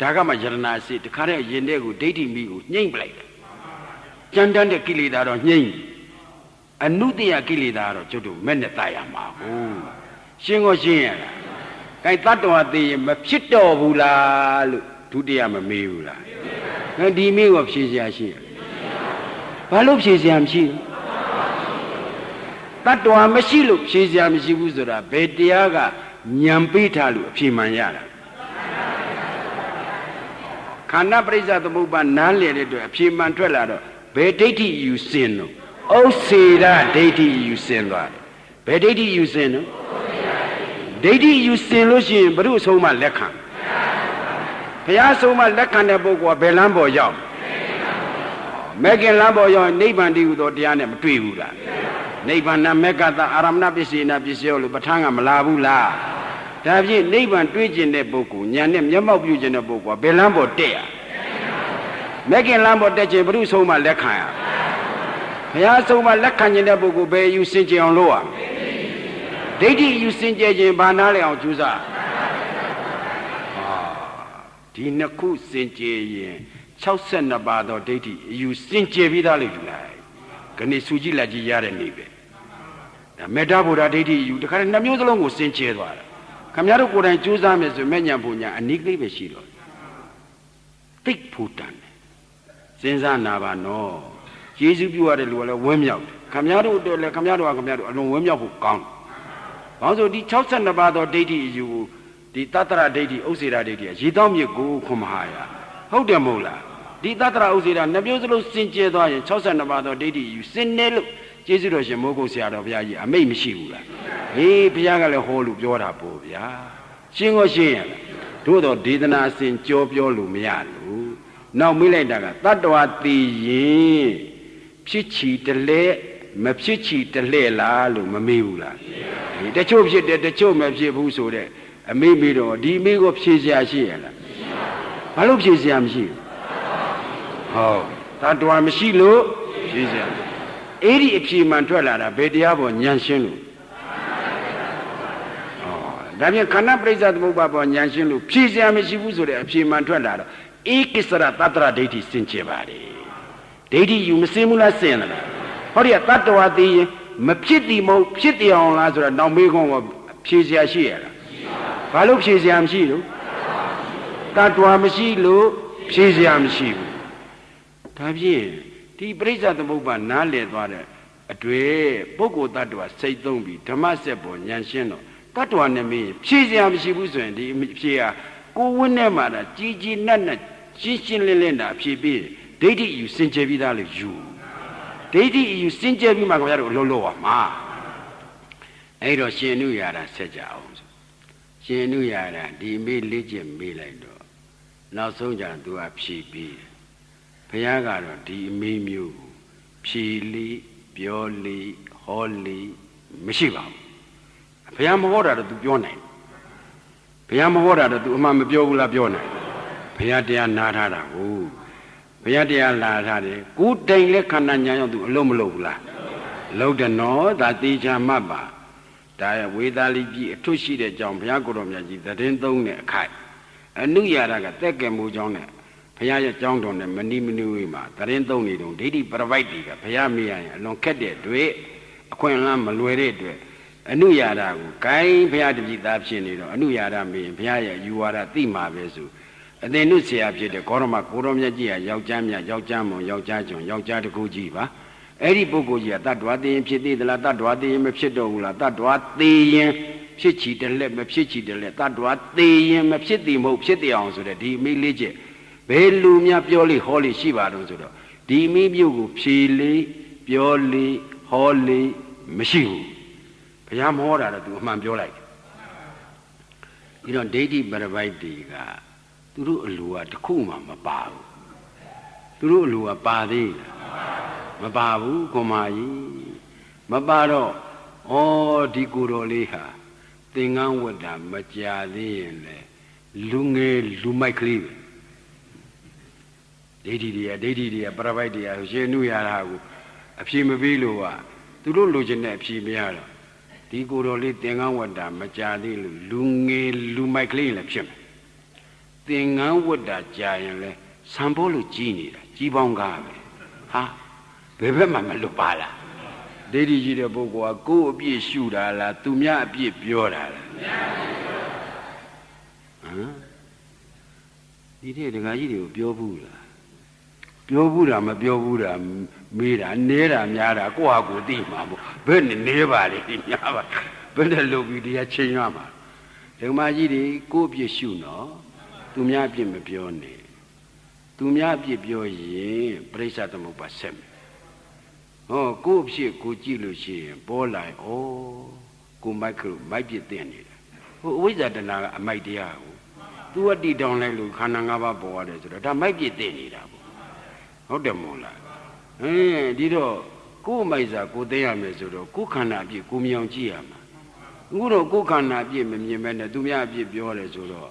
ဒါကမှယရနာစိတခါတည်းရင်တဲ့ကိုဒိဋ္ဌိမိကိုညှိမ့်ပလိုက်တယ်ကြမ်းတမ်းတဲ့ကိလေသာတော့ညှိမ့်အနုတ္တယကိလေသာတော့ကျုပ်တို့မဲ့နဲ့တတ်ရမှာဟုတ်ရှင်းကိုရှင်းရလားကဲတတ္တဝါသိရင်မဖြစ်တော့ဘူးလားလို့ဒုတိယမမေးဘူးလားဒီမေးကိုဖြေစရာရှိရဘာလို့ဖြေစရာမရှိတတ္တဝါမရှိလို့ဖြေစရာမရှိဘူးဆိုတာဘယ်တရားကဉာဏ်ပေးထားလို့အဖြေမှန်ရတာခန္ဓာပရိစ္ဆသမုပ္ပါနားလည်တဲ့အတွက်အဖြေမှန်ထွက်လာတော့ဘယ်ဒိဋ္ဌိယူစင်လို့ဥစ္စေရဒိဋ္ဌိယူစင်သွားတယ်ဘယ်ဒိဋ္ဌိယူစင်လို့ဒိဋ္ဌိယူစင်လို့ရှိရင်ဘုရုဆုံးမှလက်ခံဘုရားဆုံးမှလက်ခံတဲ့ပုဂ္ဂိုလ်ကဘယ်လမ်းပေါ်ရောက်မဲ့ခင်လမ်းပေါ်ရောက်နိဗ္ဗာန်တည်းဟူသောတရားနဲ့မတွေ့ဘူးလားနိဗ္ဗာန်မေကတအာရမဏပစ္စေနာပစ္စယောလို့ပဋ္ဌာန်းကမလာဘူးလားဒါဖြင့်နိဗ္ဗာန်တွေ့ကျင်တဲ့ပုဂ္ဂိုလ်ဉာဏ်နဲ့မျက်မှောက်ပြုကျင်တဲ့ပုဂ္ဂိုလ်ကဘယ်လမ်းပေါ်တက်ရမဲ့ခင်လမ်းပေါ်တက်ခြင်းဘုရုဆုံးမှလက်ခံရဘုရားဆုံးမှလက်ခံခြင်းတဲ့ပုဂ္ဂိုလ်ဘယ်ယူစင်ကြအောင်လို့ရဒိဋ္ဌိယူစင်ကြခြင်းဘာနာလဲအောင်ကြိုးစားဒီနှစ်ခုစင်ကြရင်62ပါးသောဒိဋ္ဌိယူစင်ကြပြီးသားလို့ယူလိုက်ခဏစူကြည့်လက်ကြီးရတဲ့နေပဲဒါမေတ္တာဗုဒ္ဓဒိဋ္ဌိယူတခါနှစ်မျိုးစလုံးကိုစင်ကြသွားတာခင်ဗျားတို့ကိုယ်တိုင်ကြိုးစားမယ်ဆိုမဲ့ညာပူညာအနိကလေးပဲရှိတော့တိတ်ဖို့တန်တယ်စဉ်းစားနာပါနော်ယေရှုပြုရတဲ့လူကလည်းဝင်းမြောက်တယ်ခင်ဗျားတို့အတွက်လည်းခင်ဗျားတို့ကခင်ဗျားတို့အလုံးဝင်းမြောက်ဖို့ကောင်းတယ်ဘာလို့ဆိုဒီ62ပါးသောဒိဋ္ဌိယူဒီတတ္တရဒိဋ္ဌိဥစ္စေရဒိဋ္ဌိရေတောင်းမြစ်ကိုခွန်မဟာရဟုတ်တယ်မဟုတ်လားဒီတတ္တရဥစ္စေရနှစ်မျိုးစလုံးစင်ကြဲသွားရင်62ပါးသောဒိဋ္ဌိယူစင်နေလို့ကျေးဇူးတော်ရှင်မိုးကုတ်ဆရာတော်ဘုရားကြီးအမိတ်မရှိဘူးလားဟေးဘုရားကလည်းဟောလို့ပြောတာပေါ့ဗျာရှင်းကိုရှင်းရလားတို့တော့ဒေသနာအစဉ်ကြောပြောလို့မရလို့နောက်မိလိုက်တာကတတ္တဝါသိရင်ဖြစ်ချီတလဲမဖြစ်ချီတလဲလားလို့မမေးဘူးလားဒီတချို့ဖြစ်တယ်တချို့မဖြစ်ဘူးဆိုတဲ့အမေးမေးတော့ဒီမေးကိုဖြေစရာရှိရလားဘာလို့ဖြေစရာမရှိဟုတ်တတ္တဝါမရှိလို့ဖြေစရာအဲ့ဒီအဖြေမှန်ထွက်လာတာဘယ်တရားပေါ်ဉာဏ်ရှင်းလို့ဒါပြန်ခန္ဓာပရိစ္ဆသမုပ္ပါပေါ်ဉာဏ်ရှင်းလို့ဖြေစရာမရှိဘူးဆိုတဲ့အဖြေမှန်ထွက်လာတော့ဧကိစ္စရတတ္တရဒိဋ္ဌိစင်ကြယ်ပါလေဒိဋ္ဌိယူမစင်ဘူးလားစင်လားဟောဒီကတတ္တဝါသိရင်မဖြစ်တည်မဟုတ်ဖြစ်တည်အောင်လားဆိုတော့နောက်မေးခွန်းကဖြေစရာရှိရလားဘာလို့ဖြေစရာမရှိလို့တတ္တဝါမရှိလို့ဖြေစရာမရှိဘူးဒါဖြင့်ဒီပရိစ္ဆသမုပ္ပါနားလည်သွားတဲ့အတွေ့ပုဂ္ဂိုလ်တ attva စိတ်သုံးပြီးဓမ္မစက်ပေါ်ဉာဏ်ရှင်းတော့တ attva နဲ့မေးဖြေစရာမရှိဘူးဆိုရင်ဒီဖြေဟာကိုဝင်းထဲမှာကြီးကြီးနက်နက်ရှင်းရှင်းလင်းလင်းတာဖြေပြီးဒ ဋ္ဌိယူစင်ကြယ်ပြီးသားလေယူဒိဋ္ဌိယူစင်ကြယ်ပြီးမှခင်ဗျားတို့လှုပ်လို့ရမှာအဲ့တော့ရှင်အနုရာဆက်ကြအောင်ရှင်အနုရာဒီမေးလေးချက်မေးလိုက်တော့နောက်ဆုံးကြသူကဖြေပြီးဘုရားကတော့ဒီအမေးမျိုးဖြေလေးပြောလေးဟောလေးမရှိပါဘူးဘုရားမဟောတာတော့ तू ပြောနိုင်ဘုရားမဟောတာတော့ तू အမှန်မပြောဘူးလားပြောနိုင်ဘုရားတရားနာထားတာကိုဘုရားတရားလာထားတယ်ကိုယ်တိုင်လက်ခန္ဓာညာရောက် तू အလုံးမလုံးဘူးလားလုံးတယ်နော်ဒါတေချာမှတ်ပါဒါဝေသာလိကြီးအထွတ်ရှိတဲ့အကြောင်းဘုရားကိုယ်တော်မြတ်ကြီးသတင်းသုံးတဲ့အခိုက်အနုရာကတက်ကဲမှုကြောင်းနဲ့ဘုရားရဲ့ကြောင်းတော်နဲ့မနီမနူဝေးမှာသတင်းသုံးနေတုန်းဒိဋ္ဌိပရပိုက်တွေကဘုရားမေးရရင်အလွန်ခက်တဲ့တွေ့အခွင့်အလမ်းမလွယ်တဲ့အတွက်အနုရာကိုဂိုင်းဘုရားတပည့်သားဖြစ်နေတော့အနုရာမေးရင်ဘုရားရဲ့ယူဝါဒသိမှာပဲဆိုအသင်တို့ဆရာဖြစ်တဲ့ကောရမကိုရောမြတ်ကြီးကယောက်ျားမြတ်ယောက်ျားမွန်ယောက်ျားကျွန်ယောက်ျားတကူကြီးပါအဲ့ဒီပုဂ္ဂိုလ်ကြီးကတတ္တဝါသိရင်ဖြစ်သေးသလားတတ္တဝါသိရင်မဖြစ်တော့ဘူးလားတတ္တဝါသိရင်ဖြစ်ချီတယ်လက်မဖြစ်ချီတယ်လက်တတ္တဝါသိရင်မဖြစ်သည်မဟုတ်ဖြစ်တယ်အောင်ဆိုတဲ့ဒီမိလေးချက်ဘယ်လူများပြောလိဟောလိရှိပါတော့ဆိုတော့ဒီမိမျိုးကိုဖြေလိပြောလိဟောလိမရှိဘူးဘုရားမဟောတာတော့ तू အမှန်ပြောလိုက်ပြီးတော့ဒိဋ္ဌိပရပိုက်တွေကသူတို့အလိုကတခုမှမပါဘူးသူတို့အလိုကပါသေးလားမပါဘူးခွန်မကြီးမပါတော့ဩဒီကိုယ်တော်လေးဟာသင်္ကန်းဝတ်တာမကြာသေးရင်လေလူငယ်လူမိုက်ကလေးပဲဒိဋ္ဌိတွေကပရပိုက်တွေကရှင်နုရတာကိုအဖြေမပေးလို့ကသူတို့လိုချင်တဲ့အဖြေမရတော့ဒီကိုယ်တော်လေးသင်္ကန်းဝတ်တာမကြာသေးလို့လူငယ်လူမိုက်ကလေးလည်းဖြစ်မယ်သင်္ကန်းဝတ်တာကြာရင်လေဆံဖို့လို့ကြီးနေတာကြီးပေါင်းကားပဲဟာဘယ်ဘက်မှမလွတ်ပါလားဒိဋ္ဌိရှိတဲ့ပုဂ္ဂိုလ်ကကိုယ်အပြည့်ရှုတာလားသူများအပြည့်ပြောတာလားဟမ်ဒီတဲ့ဒကာကြီးတွေကိုပြောဘူးလားပြောဘူးတာမပြောဘူးတာမေးတာနေတာများတာကိုယ့်ဟာကိုယ်သိမှာပေါ့ဘယ်နဲ့နေပါလေဒီများပါဘယ်နဲ့လုပ်ပြီးတရားချိန်ရမှာဒကာမကြီးတွေကိုယ့်အပြည့်ရှုနော်သူများအပြည့်မပြောနဲ့သူများအပြည့်ပြောရင်ပရိစ္ဆသမုပ္ပါဆက်မယ်ဟောကိုယ့်ဖြစ်ကိုကြည့်လို့ရှိရင်ပေါ်လာဩကိုမိုက်ပြစ်တင်နေတာဟိုအဝိဇ္ဇာတဏှာကအမိုက်တရားကိုသူကတီတောင်းလိုက်လို့ခန္ဓာ၅ပါးပေါ်ရတယ်ဆိုတော့ဒါမိုက်ပြစ်တင်နေတာပေါ့ဟုတ်တယ်မို့လားဒီတော့ကိုယ်မိုက်စာကိုသိရမယ်ဆိုတော့ကိုယ်ခန္ဓာအပြည့်ကိုမြင်အောင်ကြည့်ရမှာအခုတော့ကိုယ်ခန္ဓာအပြည့်မမြင်မဲ့နဲ့သူများအပြည့်ပြောတယ်ဆိုတော့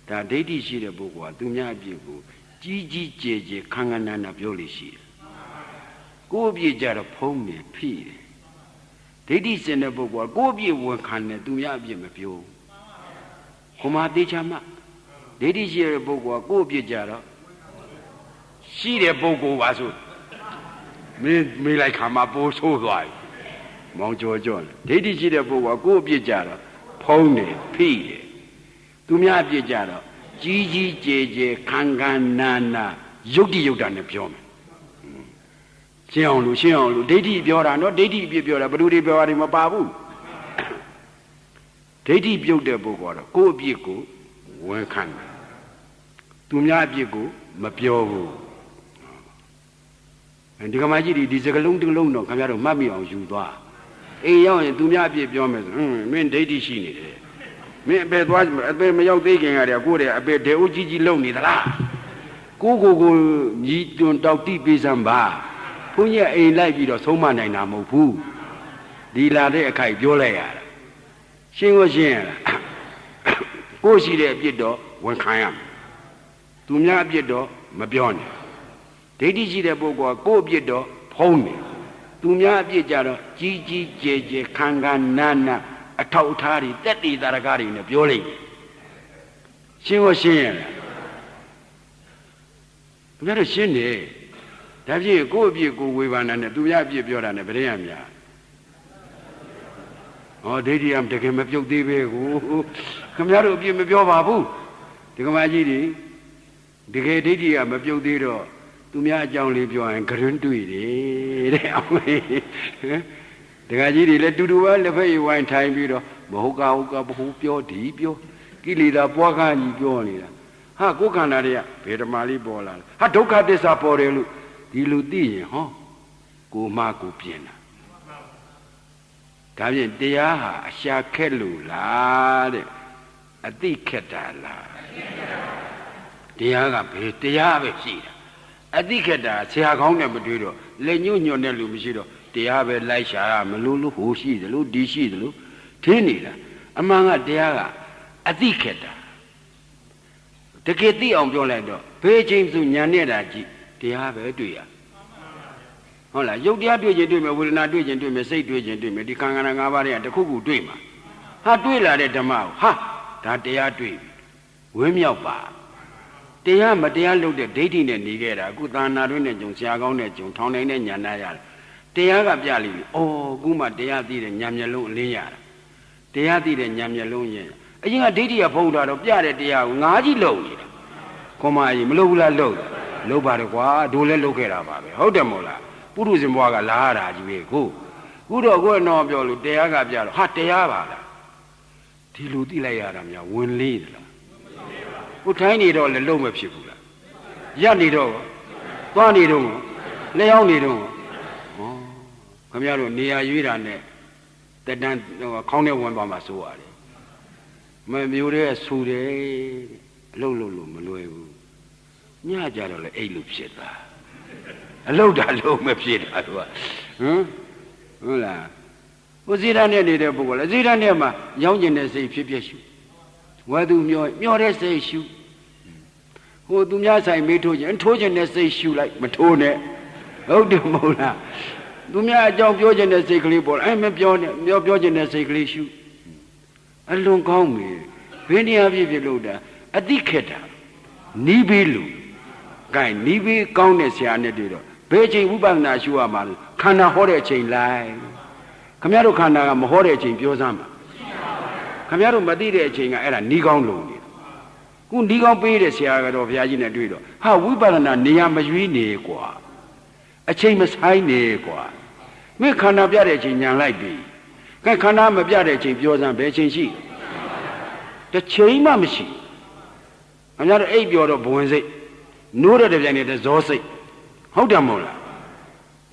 ဒါဒိဋ္ဌိရှိတဲ့ပုဂ္ဂိုလ်ကသူများအပြည့်ကိုကြီးကြီးကျယ်ကျယ်ခန်းခန်းနာနာပြောလို့ရှိတယ်ကိုယ်ပြည့်ကြတော့ဖုံးနေဖိတယ်ဒိဋ္ဌိစင်တဲ့ပုဂ္ဂိုလ်ကကိုယ်ပြည့်ဝန်ခံတယ်သူများအပြည့်မပြောဘူးခမသေးချာမဒိဋ္ဌိရှိတဲ့ပုဂ္ဂိုလ်ကကိုယ်ပြည့်ကြတော့ရှိတဲ့ပုဂ္ဂိုလ်ပါဆိုမေးလိုက်ခါမှာပိုးဆိုးသွားပြီမောင်ကြော်ကြော်ဒိဋ္ဌိရှိတဲ့ပုဂ္ဂိုလ်ကကိုယ်ပြည့်ကြတော့ဖုံးနေဖိတယ်သူများအပြည့်ကြတော့ကြီးကြီးကျယ်ကျယ်ခန်းခန်းနာနာယုတ်တိယုတ်တာနဲ့ပြောမယ်ရှင်းအောင်လို့ဒိဋ္ဌိပြောတာနော်ဒိဋ္ဌိအပြည့်ပြောတာဘယ်သူတွေပြောတာတွေမပါဘူးဒိဋ္ဌိပြုတ်တဲ့ပုဂ္ဂိုလ်ကတော့ကိုယ့်အပြည့်ကိုဝန်ခံတယ်သူများအပြည့်ကိုမပြောဘူးဒီကမကြီးဒီစကလုံးတစ်လုံးတော့ခင်ဗျားတို့မှတ်မိအောင်ယူသွားအိမ်ရောက်ရင်သူများအပြည့်ပြောမယ်ဆိုမင်းဒိဋ္ဌိရှိနေတယ်မင်းအပေသွားအပေမရောက်သေးခင်ရတယ်ကိုယ်တည်းအပေဒေဦးကြီးလုံနေသလားကိုမြည်တွန်တောက်တိပေးစမ်းပါဘုန်းကြီးအိမ်လိုက်ပြီးတော့ဆုံးမနိုင်တာမဟုတ်ဘူးဒီလာတဲ့အခိုက်ပြောလိုက်ရတာရှင်းရှင်းရလားကိုရှိတဲ့အပြစ်တော့ဝန်ခံရမယ်သူများအပြစ်တော့မပြောနဲ့ဒိဋ္ဌိရှိတဲ့ပုဂ္ဂိုလ်ကကိုယ့်အပြစ်တော့ဖုံးတယ်သူများအပြစ်ကြတော့ကြီးကြီးကျယ်ကျယ်ခန်းခန်းနာနာအထောက်အထားတွေတက်တည်တာရကားတွေနဲ့ပြောလိုက်ရှင်းရှင်းရလားဘယ်လိုရှင်းနေဒါဖြင့်ကိုယ့်အပြစ်ကိုဝေဘာနာနဲ့သူများအပြစ်ပြောတာနဲ့ဗရင်ရများဟောဒိဋ္ဌိကတကယ်မပြုတ်သေးပဲကိုခင်ဗျားတို့အပြစ်မပြောပါဘူးဒီကမကြီးတွေတကယ်ဒိဋ္ဌိကမပြုတ်သေးတော့သူများအကြောင်းလေးပြောရင်ဂရင်တွေ့တယ်တဲ့အောင်မေဒကာကြီးတွေလည်းတူတူပဲလက်ဖက်ရည်ဝိုင်းထိုင်ပြီးတော့မဟုတ်ကဘဟုပြောဒီပြောကိလေသာပွားကားကြီးပြောနေတာဟာကိုယ်ခန္ဓာတွေကဘယ်ဓမ္မလေးပေါ်လာလဲဟာဒုက္ခသစ္စာပေါ်တယ်လို့ ဒီလိုသိရင်ဟောကိုမကိုပြင်းတာဒါဖြင့်တရားဟာအရှာခက်လို့လားတဲ့အသိခက်တာလားတရားကဘယ်တရားပဲရှိတာအသိခက်တာဆရာကောင်းနဲ့မတွေ့တော့လက်ညှို့ညွတ်တဲ့လူမရှိတော့တရားပဲလိုက်ရှာရမလို့လို့ဟိုရှိသလိုဒီရှိသလိုထင်းနေတာအမှန်ကတရားကအသိခက်တာတကယ်သိအောင်ပြောလိုက်တော့ဘေးချင်းစုညာနေတာကြည့်တရားပဲတွေ့ရဟုတ်လားရုပ်တရားတွေ့ခြင်းတွေ့မယ်ဝေဒနာတွေ့ခြင်းတွေ့မယ်စိတ်တွေ့ခြင်းတွေ့မယ်ဒီခန္ဓာ၅ပါးတွေကတစ်ခုခုတွေ့မှာဟာတွေ့လာတဲ့ဓမ္မကိုဟာဒါတရားတွေ့ပြီဝင်းမြောက်ပါတရားမတရားလုပ်တဲ့ဒိဋ္ဌိနဲ့နေခဲ့တာအခုသာနာတွင်းနဲ့ကြုံဆရာကောင်းနဲ့ကြုံထောင်နိုင်တဲ့ညာနာရတယ်တရားကပြလိမ့်မယ်။အော်အခုမှတရားသိတဲ့ညာမျက်လုံးအလင်းရတာ။တရားသိတဲ့ညာမျက်လုံးရင်အရင်ကဒိဋ္ဌိကဖုံးတာတော့ပြတဲ့တရားကိုငါးကြီးလုံနေတာ။ခေါမကြီးမလုပ်ဘူးလားလုံ။လုံပါတယ်ကွာဒိုလည်းလုံခဲ့တာပါပဲ။ဟုတ်တယ်မို့လား။ပုရုဇဉ်ဘွားကလာရတာကြီးပဲခုတော့ကိုယ်တော့ပြောလို့တရားကပြတော့ဟာတရားပါလား။ဒီလိုသိလိုက်ရတာများဝင်လေးသလား။ကိုထိုင်းနေတော့လည်းလုံမဖြစ်ဘူးလား။ရက်နေတော့သွားနေတော့လျှောင်းနေတော့ခင်ဗျားတို့နေရာရွေးတာနဲ့တက်တန်းခေါင်းထဲဝင်သွားမှာစိုးရတယ်မမျိုးတဲ့ဆူတယ်အလုပ်လုပ်လို့မလွယ်ဘူးညကြတော့လေအိတ်လို့ဖြစ်တာအလုပ်တာလုံးမဖြစ်တာသူကဟုတ်လားဟိုဇိရနဲ့နေတဲ့ပုဂ္ဂိုလ်လေဇိရနဲ့မှာရောင်းကျင်တဲ့စိတ်ဖြစ်ဖြစ်ရှုဝယ်သူမျောတဲ့စိတ်ရှုဟိုသူများဆိုင်မေးထိုးခြင်းထိုးခြင်းနဲ့စိတ်ရှုလိုက်မထိုးနဲ့ဟုတ်တယ်မဟုတ်လားသူများအကြောင်းပြောခြင်းတဲ့စိတ်ကလေးပေါ်အဲ့မပြောနဲ့ပြောခြင်းတဲ့စိတ်ကလေးရှုအလွန်ကောင်းပြီဘယ်နေရာဖြစ်လို့တာအတိခက်တာနီးပြီးလူကဲနီးပြီးကောင်းတဲ့ဆရာနဲ့တွေ့တော့ဘယ်ချိန်ဝိပဿနာရှုရမှာလဲခန္ဓာဟောတဲ့အချိန်လိုက်ခမရတို့ခန္ဓာကမဟောတဲ့အချိန်ပြောစမ်းပါခမရတို့မသိတဲ့အချိန်ကအဲ့ဒါနီးကောင်းလုံးနေခုနီးကောင်းပေးတဲ့ဆရာကတော့ဘုရားကြီးနဲ့တွေ့တော့ဟာဝိပဿနာနေရာမရွေးနေကွာအချိန်မဆိုင်နေကွာမင်းခန္ဓာပြတဲ့အချိန်ညာလိုက်ပြီကဲခန္ဓာမပြတဲ့အချိန်ပြောစမ်းဘယ်ချိန်ရှိတစ်ချိန်မှမရှိအများတော့အိပ်ပြောတော့ဘဝင်စိတ်နိုးတဲ့ပြိုင်နေတဲ့ဇောစိတ်ဟုတ်တယ်မဟုတ်လား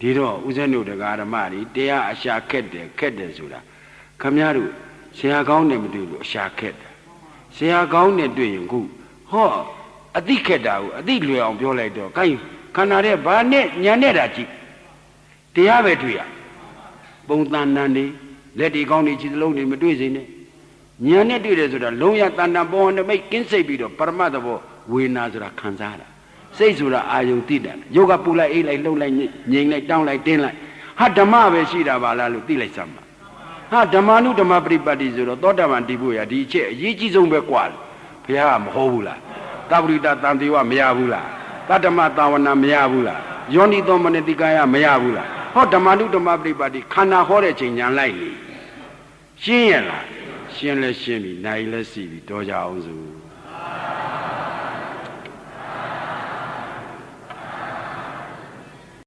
ဒီတော့ဦးဇင်းတို့တရားဓမ္မတွေတရားအရှာခက်တယ်ဆိုတာခမည်းတော်ဆရာကောင်းနဲ့မတွေ့ဘူးအရှာခက်တယ်ဆရာကောင်းနဲ့တွေ့ရင်ခုဟောအသိခက်တာကိုအသိလွယ်အောင်ပြောလိုက်တော့ကိုင်းခန္ဓာတဲ့ဘာနဲ့ညာနဲ့တာကြည့်တရားပဲတွေ့ရပုံသဏ္ဍာန်တွေလက်တွေကောင်းတွေခြေစလုံးတွေမတွေ့စေနဲ့ညာနဲ့တွေ့တယ်ဆိုတာလုံးရတဏ္ဍပေါ်နမိတ်ကင်းစိတ်ပြီးတော့ပရမတ်သဘောဝေနာဆိုတာခံစားတာစိတ်ဆိုတာအာယုံသိတာယောဂပူလိုက်အေးလိုက်လှုပ်လိုက်ငြိမ်လိုက်တောင်းလိုက်တင်းလိုက်ဟာဓမ္မပဲရှိတာပါလားလို့သိလိုက်စမ်းပါဟာဓမ္မနုဓမ္မပရိပတ်တိဆိုတော့သောတာပန်တည်ဖို့ရဒီအချက်အရေးကြီးဆုံးပဲกว่าဘုရားကမဟုတ်ဘူးလားသဗ္ဗရိတတန်တေဝမရဘူးလားတတ္တမသာဝနာမရဘူးလားယောနိသောမနတိကာယမရဘူးလားဟောဓမ္မနုဓမ္မပရိပတ်တိခန္ဓာဟောတဲ့ချိန်ညာလိုက်လေရှင်းရလားရှင်းလဲရှင်းပြီနိုင်လဲစီပြီတော့ကြအောင်စို့